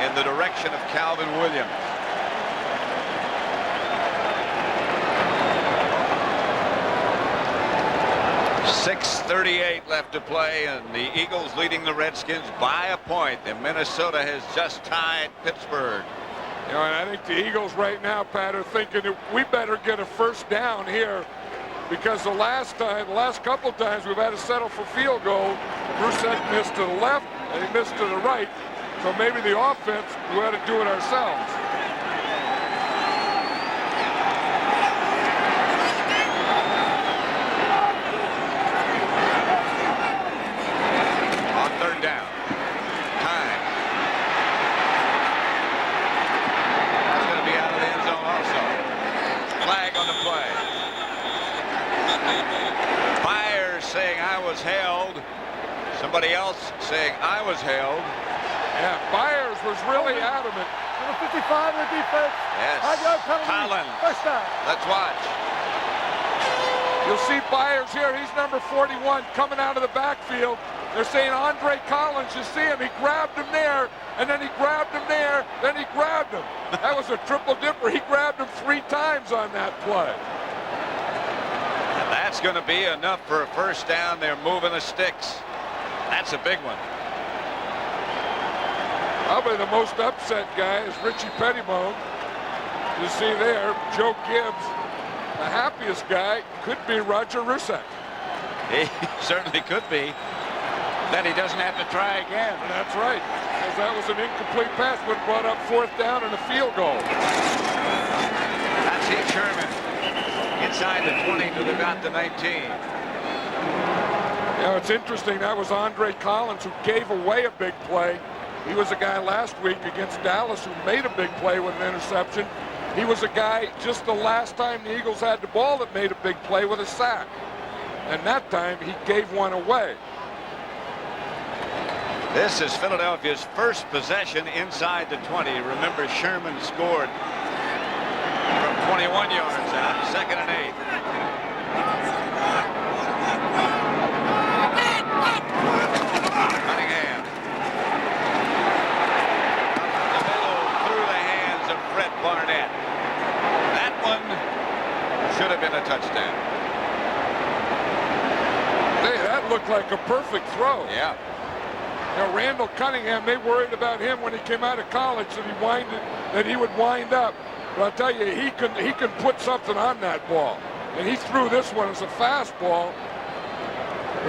in the direction of Calvin Williams. .38 left to play, and the Eagles leading the Redskins by a point. And Minnesota has just tied Pittsburgh. You know, and I think the Eagles right now, Pat, are thinking that we better get a first down here. Because the last couple times we've had to settle for field goal. Brissett missed to the left and he missed to the right. So maybe the offense, we had to do it ourselves. On 3rd down. Time. That's going to be out of the end zone also. Flag on the play. Byers saying I was held. Somebody else saying I was held. Yeah, Byers was really adamant. Number 55 in the defense. Yes. 5-yard penalty. Collins. First down. Let's watch. You'll see Byers here. He's number 41 coming out of the backfield. They're saying Andre Collins. You see him. He grabbed him there, and then he grabbed him there, then he grabbed him. That was a triple dipper. He grabbed him 3 times on that play. And that's going to be enough for a first down. They're moving the sticks. That's a big one. Probably the most upset guy is Richie Pettibone. You see there, Joe Gibbs. The happiest guy could be Roger Rusek. He certainly could be. Then he doesn't have to try again. That's right, because that was an incomplete pass, but brought up 4th down and a field goal. That's Heath Sherman. Inside the 20 to about the 19. You know, it's interesting. That was Andre Collins who gave away a big play. He was a guy last week against Dallas who made a big play with an interception. He was a guy just the last time the Eagles had the ball that made a big play with a sack. And that time he gave one away. This is Philadelphia's first possession inside the 20. Remember, Sherman scored from 21 yards out, 2nd and 8. Cunningham. The middle through the hands of Fred Barnett. That one should have been a touchdown. Hey, that looked like a perfect throw. Yeah. You know, Randall Cunningham, they worried about him when he came out of college that he would wind up. But I'll tell you, he can put something on that ball. And he threw this one as a fastball.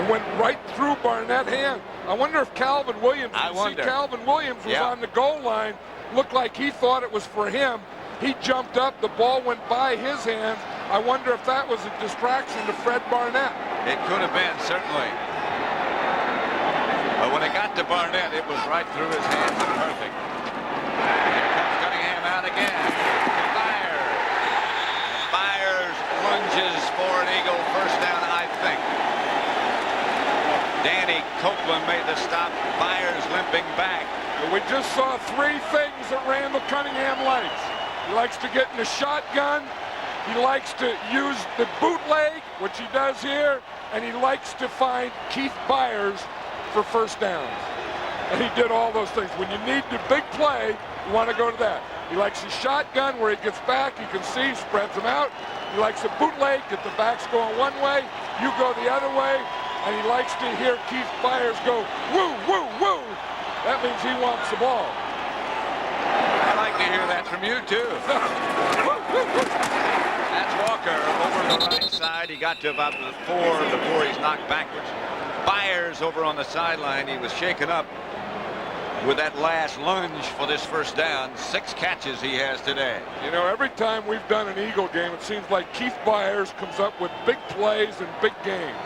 It went right through Barnett's hand. I wonder if Calvin Williams, Calvin Williams was on the goal line, looked like he thought it was for him. He jumped up, the ball went by his hands. I wonder if that was a distraction to Fred Barnett. It could have been, certainly. But when it got to Barnett, it was right through his hands and perfect. Here comes Cunningham out again. Fires lunges for an Eagle first down, I think. Danny Copeland made the stop. Fires limping back. We just saw 3 things that Randall Cunningham likes. He likes to get in the shotgun. He likes to use the bootleg, which he does here, and he likes to find Keith Byers for first downs. And he did all those things. When you need the big play, you want to go to that. He likes the shotgun where he gets back, you can see, spreads them out. He likes the bootleg, get the backs going one way, you go the other way, and he likes to hear Keith Byers go, woo, woo, woo. That means he wants the ball. I'd like to hear that from you, too. That's Walker over the right side. He got to about the 4 before he's knocked backwards. Byers over on the sideline. He was shaken up with that last lunge for this first down. 6 catches he has today. You know, every time we've done an Eagle game, it seems like Keith Byers comes up with big plays and big games.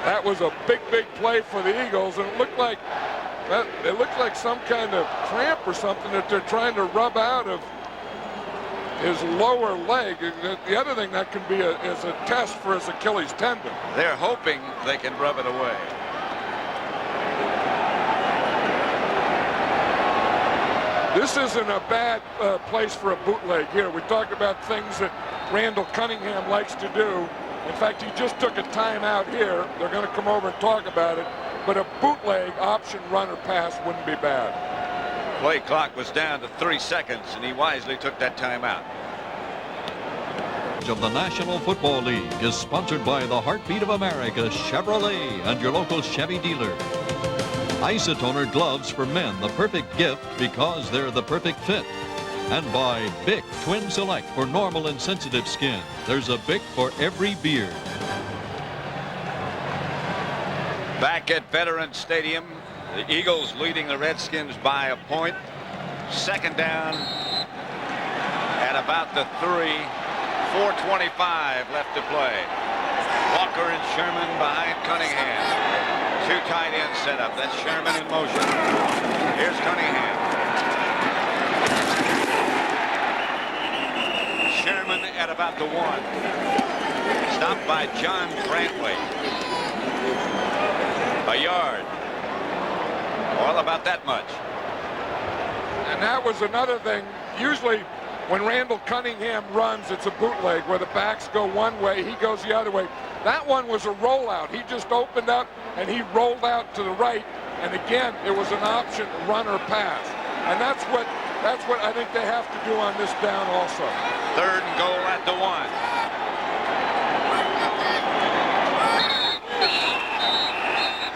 That was a big, big play for the Eagles, and it looked like some kind of cramp or something that they're trying to rub out of his lower leg. The other thing that can be is a test for his Achilles tendon. They're hoping they can rub it away. This isn't a bad place for a bootleg here. We talked about things that Randall Cunningham likes to do. In fact, he just took a timeout here. They're going to come over and talk about it. But a bootleg option run or pass wouldn't be bad. Play clock was down to 3 seconds, and he wisely took that timeout. Of the National Football League is sponsored by the Heartbeat of America, Chevrolet, and your local Chevy dealer. Isotoner gloves for men, the perfect gift because they're the perfect fit. And by Bic Twin Select for normal and sensitive skin. There's a Bic for every beard. Back at Veterans Stadium, the Eagles leading the Redskins by a point. 2nd down at about the 3. 4:25 left to play. Walker and Sherman behind Cunningham. 2 tight ends set up. That's Sherman in motion. Here's Cunningham. Sherman at about the 1. Stopped by John Brantley. A yard. All about that much. And that was another thing. Usually when Randall Cunningham runs, it's a bootleg where the backs go one way, he goes the other way. That one was a rollout. He just opened up and he rolled out to the right. And again, it was an option, run or pass. And that's what I think they have to do on this down also. 3rd and goal at the 1.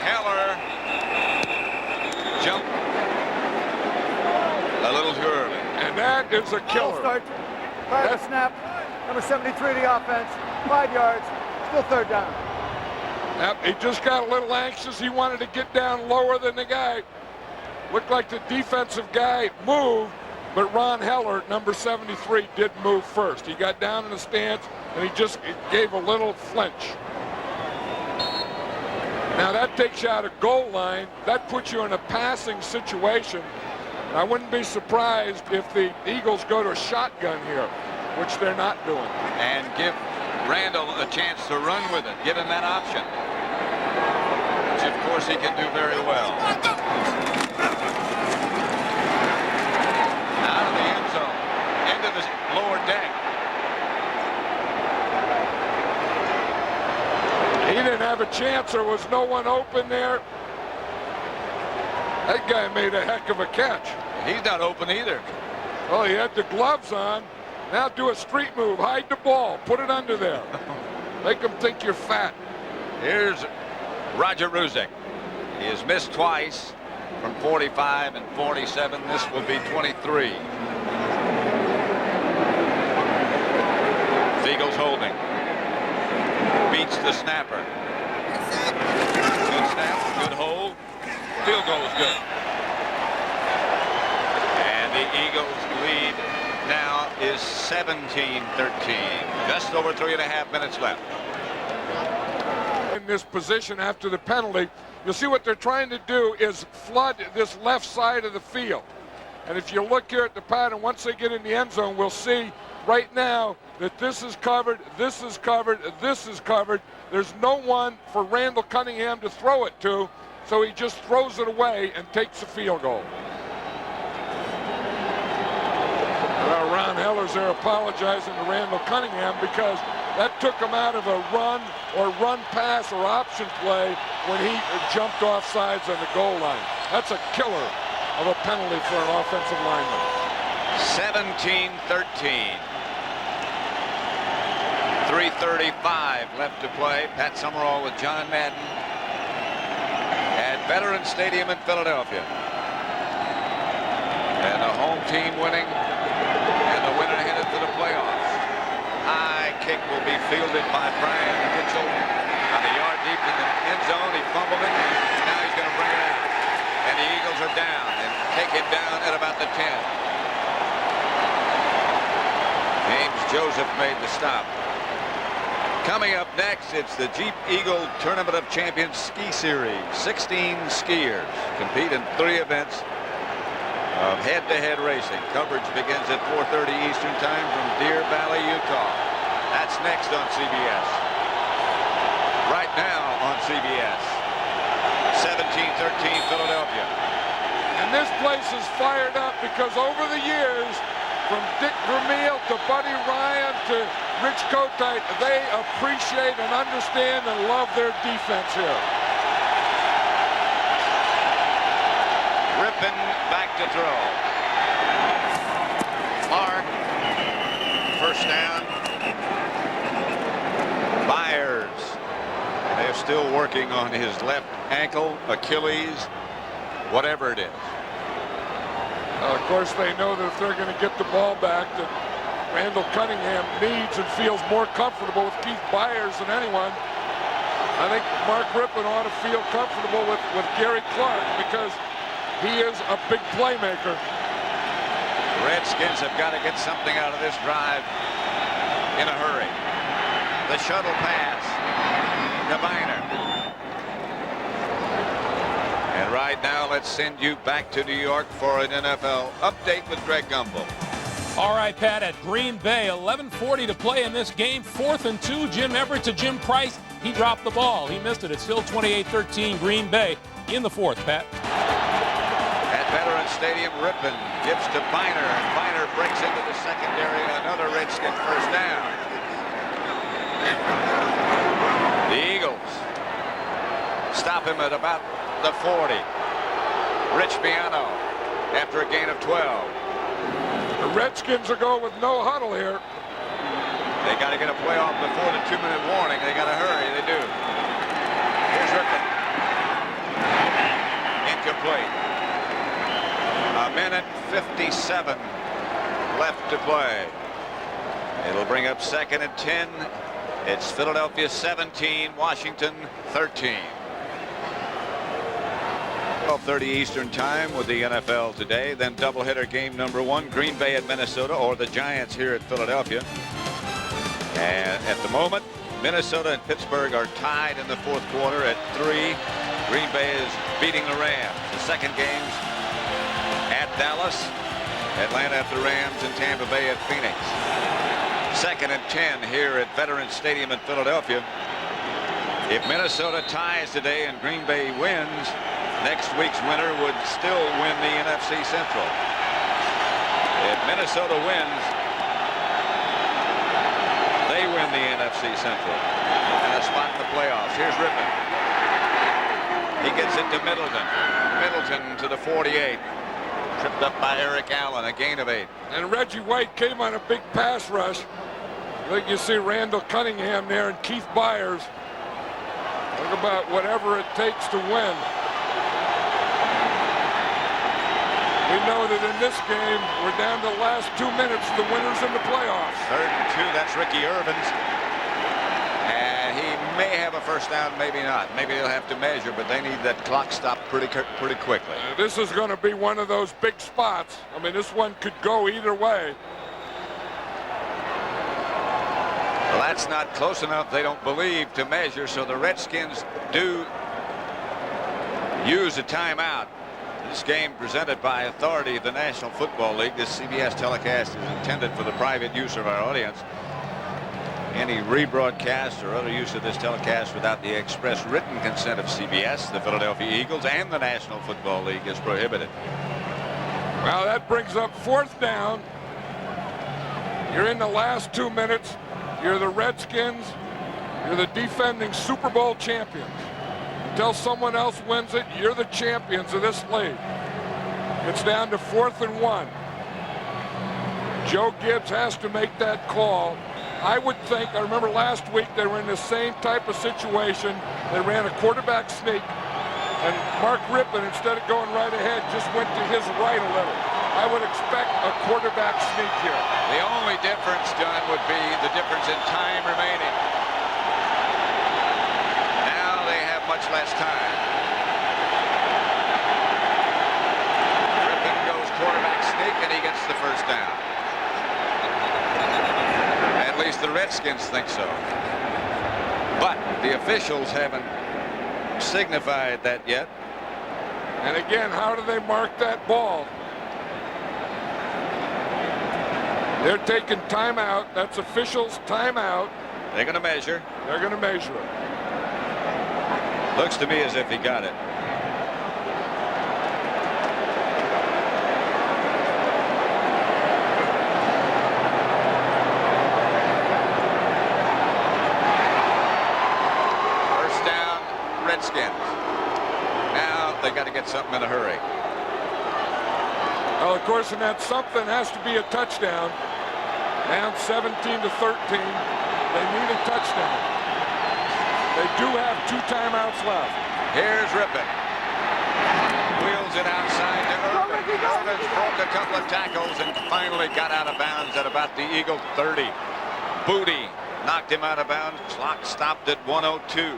Heller jumped a little too early. And that is a killer. Start. Prior to snap, number 73 of the offense, 5 yards, still 3rd down. Yep, he just got a little anxious. He wanted to get down lower than the guy. Looked like the defensive guy moved, but Ron Heller, number 73, did move first. He got down in the stance, and he just gave a little flinch. Now that takes you out of goal line. That puts you in a passing situation. I wouldn't be surprised if the Eagles go to a shotgun here, which they're not doing. And give Randall a chance to run with it, give him that option, which of course he can do very well. Out of the end zone, into the lower deck. He didn't have a chance. There was no one open there. That guy made a heck of a catch. He's not open either. Well, he had the gloves on. Now do a street move. Hide the ball. Put it under there. Make them think you're fat. Here's Roger Ruzek. He has missed twice from 45 and 47. This will be 23. Eagles holding. Beats the snapper. Good snap, good hold. Field goal is good. And the Eagles lead now is 17-13. Just over 3.5 minutes left. In this position after the penalty, you'll see what they're trying to do is flood this left side of the field. And if you look here at the pattern, once they get in the end zone, we'll see right now that this is covered, this is covered, this is covered. There's no one for Randall Cunningham to throw it to, so he just throws it away and takes the field goal. Well, Ron Heller's there apologizing to Randall Cunningham because that took him out of a run or run pass or option play when he jumped off sides on the goal line. That's a killer of a penalty for an offensive lineman. 17-13. 3:35 left to play. Pat Summerall with John Madden at Veterans Stadium in Philadelphia. And the home team winning, and the winner headed for the playoffs. High kick will be fielded by Brian Mitchell on the yard deep in the end zone. He fumbled it. Now he's going to bring it out. And the Eagles are down and take it down at about the 10. James Joseph made the stop. Coming up next, it's the Jeep Eagle Tournament of Champions Ski Series. 16 skiers compete in 3 events of head-to-head racing. Coverage begins at 4:30 Eastern Time from Deer Valley, Utah. That's next on CBS. Right now on CBS. 17-13 Philadelphia. And this place is fired up because over the years, from Dick Vermeil to Buddy Ryan to Rich Kotite, they appreciate and understand and love their defense here. Rippon back to throw. Clark, first down. Byers, they're still working on his left ankle, Achilles, whatever it is. Of course, they know that if they're going to get the ball back, that Randall Cunningham needs and feels more comfortable with Keith Byers than anyone. I think Mark Rippon ought to feel comfortable with Gary Clark because he is a big playmaker. The Redskins have got to get something out of this drive in a hurry. The shuttle pass to Biner. And right now, let's send you back to New York for an NFL update with Greg Gumbel. All right, Pat, at Green Bay, 11:40 to play in this game. 4th and 2, Jim Everett to Jim Price. He dropped the ball. He missed it. It's still 28-13 Green Bay in the 4th, Pat. At Veterans Stadium, Rippon gives to Biner, and Biner breaks into the secondary. Another Redskin first down. The Eagles stop him at about the 40. Rich Miano after a gain of 12. The Redskins are going with no huddle here. They got to get a play off before the 2-minute warning. They got to hurry. They do. Here's Rippon. Incomplete. 1:57 left to play. It'll bring up 2nd and 10 It's Philadelphia 17, Washington 13. 12:30 Eastern Time with the NFL today. Then doubleheader game number 1, Green Bay at Minnesota, or the Giants here at Philadelphia. And at the moment, Minnesota and Pittsburgh are tied in the fourth quarter at 3. Green Bay is beating the Rams. The second game's at Dallas, Atlanta at the Rams, and Tampa Bay at Phoenix. 2nd and 10 here at Veterans Stadium in Philadelphia. If Minnesota ties today and Green Bay wins, next week's winner would still win the NFC Central. If Minnesota wins, they win the NFC Central and a spot in the playoffs. Here's Rippon. He gets it to Middleton. Middleton to the 48. Tripped up by Eric Allen, a gain of 8. And Reggie White came on a big pass rush. I think you see Randall Cunningham there and Keith Byers. Talk about whatever it takes to win. We know that in this game, we're down to the last 2 minutes, the winners in the playoffs. 3rd and 2, that's Ricky Irvins. And he may have a first down, maybe not. Maybe they'll have to measure, but they need that clock stopped pretty quickly. This is going to be one of those big spots. I mean, this one could go either way. Well, that's not close enough, they don't believe, to measure, so the Redskins do use a timeout. This game presented by authority of the National Football League. This CBS telecast is intended for the private use of our audience. Any rebroadcast or other use of this telecast without the express written consent of CBS, the Philadelphia Eagles, and the National Football League is prohibited. Well, that brings up 4th down. You're in the last 2 minutes. You're the Redskins. You're the defending Super Bowl champions. Until someone else wins it, you're the champions of this league. It's down to 4th and 1. Joe Gibbs has to make that call. I would think, I remember last week they were in the same type of situation. They ran a quarterback sneak, and Mark Rippon, instead of going right ahead, just went to his right a little. I would expect a quarterback sneak here. The only difference, John, would be the difference in time remaining. Now they have much less time. Rippon goes quarterback sneak, and he gets the first down. At least the Redskins think so. But the officials haven't signified that yet. And again, how do they mark that ball? They're taking timeout. That's officials' timeout. They're going to measure. They're going to measure it. Looks to me as if he got it. First down, Redskins. Now they got to get something in a hurry. Well, of course, and that something has to be a touchdown. Down 17-13. They need a touchdown. They do have 2 timeouts left. Here's Rippon. Wheels it outside to Irvin. Irvin's broke a couple of tackles and finally got out of bounds at about the Eagle 30. Booty knocked him out of bounds. Clock stopped at 1:02.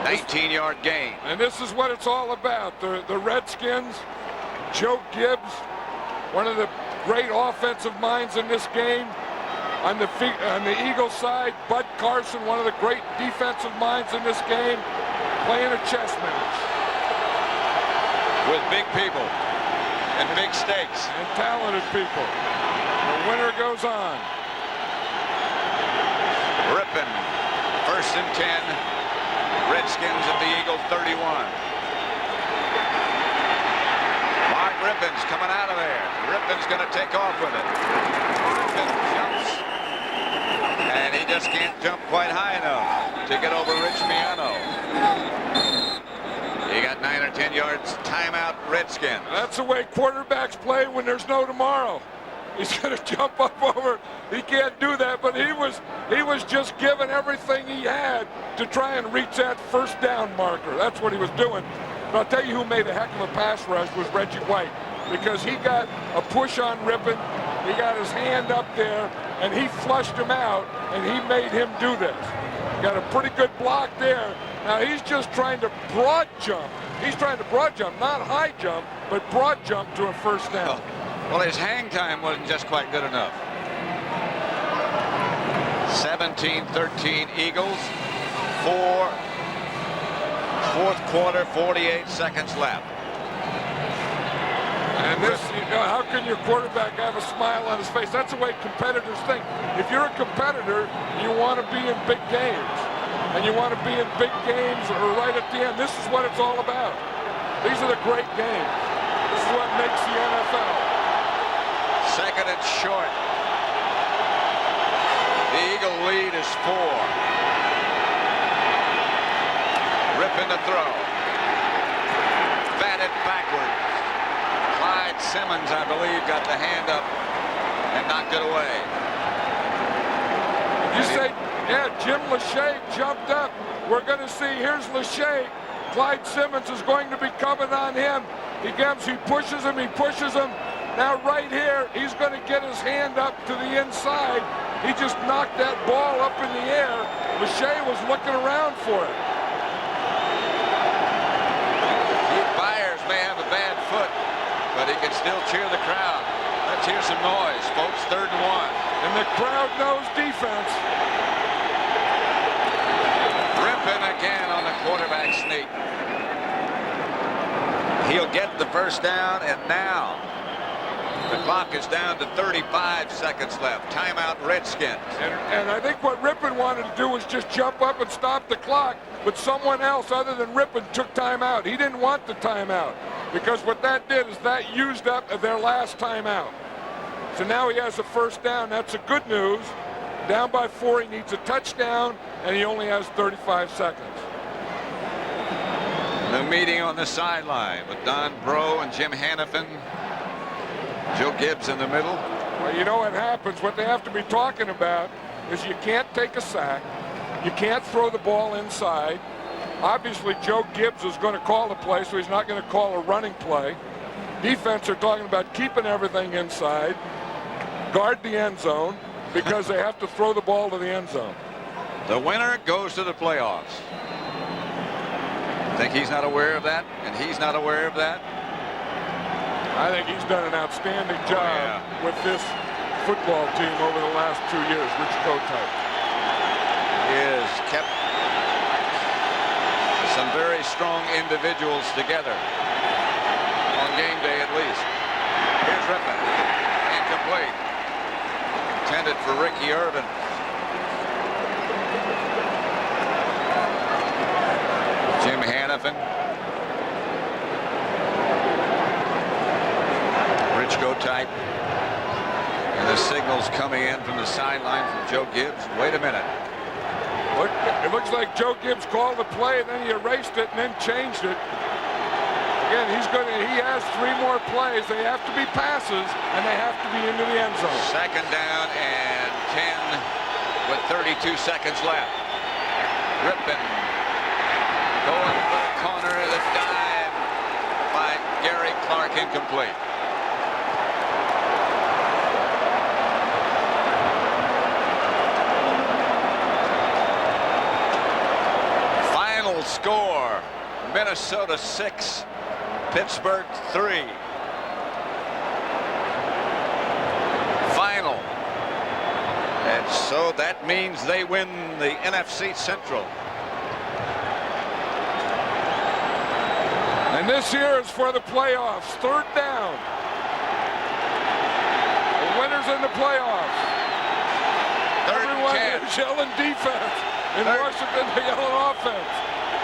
19-yard gain. And this is what it's all about. The Redskins, Joe Gibbs, one of the great offensive minds in this game. On the Eagles side, Bud Carson, one of the great defensive minds in this game, playing a chess match. With big people and big stakes. And talented people. The winner goes on. Rippon, 1st and 10. Redskins at the Eagle 31. Mark Rippon's coming out of there. Rippon's going to take off with it. Rippon jumps. And he just can't jump quite high enough to get over Rich Miano. He got 9 or 10 yards. Timeout, Redskins. That's the way quarterbacks play when there's no tomorrow. He's going to jump up over. He can't do that, but he was just giving everything he had to try and reach that first down marker. That's what he was doing. But I'll tell you who made a heck of a pass rush was Reggie White, because he got a push on Rippon. He got his hand up there, and he flushed him out, and he made him do this. Got a pretty good block there. Now he's just trying to broad jump. He's trying to broad jump, not high jump, but broad jump to a first down. Well, his hang time wasn't just quite good enough. 17-13 Eagles. Fourth quarter, 48 seconds left. And this, how can your quarterback have a smile on his face? That's the way competitors think. If you're a competitor, you want to be in big games. And you want to be in big games or right at the end. This is what it's all about. These are the great games. This is what makes the NFL. Second and short. The Eagle lead is 4. Ripping the throw. Batted backwards. Clyde Simmons, I believe, got the hand up and knocked it away. You say, yeah, Jim Lachey jumped up. We're going to see, here's Lachey. Clyde Simmons is going to be coming on him. He pushes him. Now right here, he's going to get his hand up to the inside. He just knocked that ball up in the air. Lachey was looking around for it. Byers may have a bad foot, but he can still cheer the crowd. Let's hear some noise, folks. 3rd and 1. And the crowd knows defense. Ripping again on the quarterback sneak. He'll get the first down, and now the clock is down to 35 seconds left. Timeout, Redskins. And I think what Rippon wanted to do was just jump up and stop the clock, but someone else other than Rippon took timeout. He didn't want the timeout, because what that did is that used up their last timeout. So now he has a first down. That's the good news. Down by 4, he needs a touchdown, and he only has 35 seconds. The meeting on the sideline with Don Bro and Jim Hannafin. Joe Gibbs in the middle. Well, you know what happens. What they have to be talking about is you can't take a sack. You can't throw the ball inside. Obviously, Joe Gibbs is going to call the play, so he's not going to call a running play. Defense are talking about keeping everything inside. Guard the end zone, because they have to throw the ball to the end zone. The winner goes to the playoffs. Think he's not aware of that, and he's not aware of that? I think he's done an outstanding job with this football team over the last 2 years, Rich Kotite. He has kept some very strong individuals together on game day at least. Here's Rippon. Incomplete. Intended for Ricky Irvin. Jim Hannafin. Rich Kotite. And the signals coming in from the sideline from Joe Gibbs. Wait a minute. It looks like Joe Gibbs called the play, and then he erased it and then changed it. Again, he has 3 more plays. They have to be passes, and they have to be into the end zone. Second down and 10 with 32 seconds left. Rippon going for the corner. The dive by Gary Clark, incomplete. Final score, Minnesota 6, Pittsburgh 3. Final. And so that means they win the NFC Central. And this here is for the playoffs. 3rd down. The winners in the playoffs. Everyone is yelling defense. In Washington, they're yelling offense.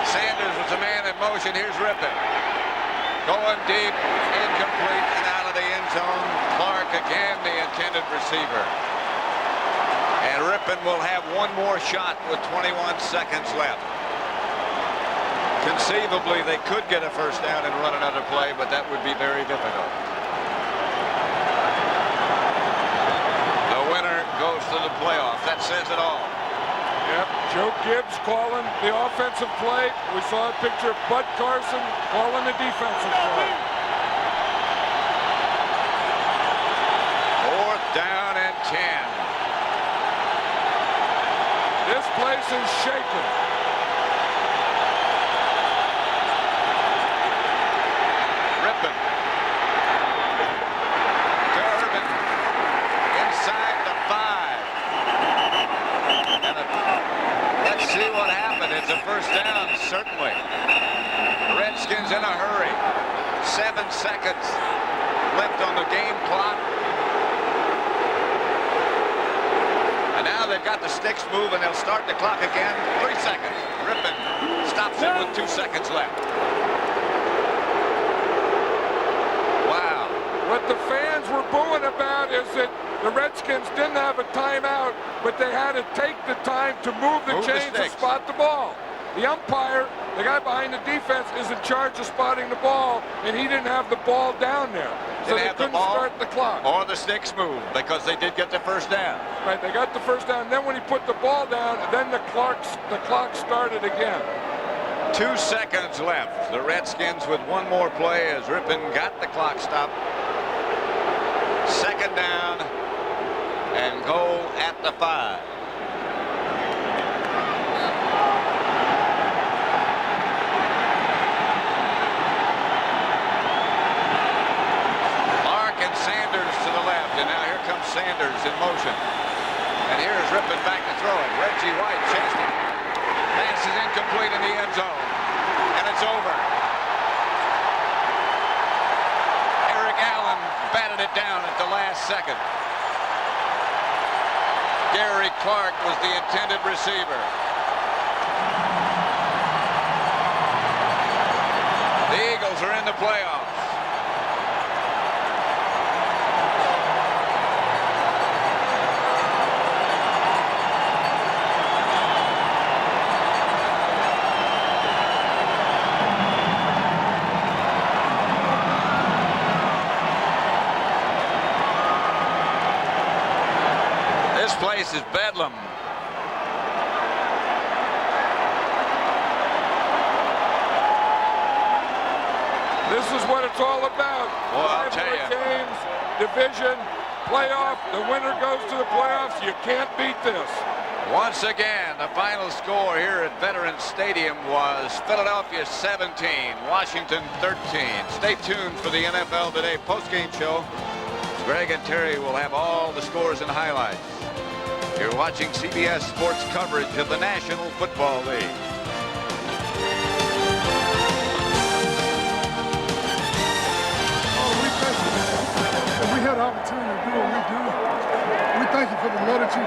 Sanders was a man in motion. Here's Rippon. Going deep, incomplete, and out of the end zone. Clark again, the intended receiver. And Rippon will have one more shot with 21 seconds left. Conceivably, they could get a first down and run another play, but that would be very difficult. The winner goes to the playoff. That says it all. Yep, Joe Gibbs calling the offensive play. We saw a picture of Bud Carson calling the defensive play. 4th down and 10. place is shaking. Rippon. To Urban. Inside the 5. And let's see what happened. It's a first down, certainly. The Redskins in a hurry. 7 seconds left on the game clock. And now they've got the sticks move, and they'll start the clock again. 3 seconds. Rippon stops it with 2 seconds left. Wow. What the fans were booing about is that the Redskins didn't have a timeout, but they had to take the time to move the chains and spot the ball. The umpire, the guy behind the defense, is in charge of spotting the ball, and he didn't have the ball down there. So they couldn't start the clock. Or the sticks move, because they did get the first down. Right, they got the first down. Then when he put the ball down, then the clock started again. 2 seconds left. The Redskins with one more play as Rippon got the clock stopped. 2nd down and goal at the 5. Sanders in motion. And here's Rippon back to throw it. Reggie White chased him. Pass is incomplete in the end zone. And it's over. Eric Allen batted it down at the last second. Gary Clark was the intended receiver. The Eagles are in the playoffs. This place is bedlam. This is what it's all about. Well, I'll tell you. Games, division, playoff. The winner goes to the playoffs. You can't beat this. Once again, the final score here at Veterans Stadium was Philadelphia 17, Washington 13. Stay tuned for the NFL Today postgame show. Greg and Terry will have all the scores and highlights. You're watching CBS Sports coverage of the National Football League. We had an opportunity to do what we do. We thank you for the love that you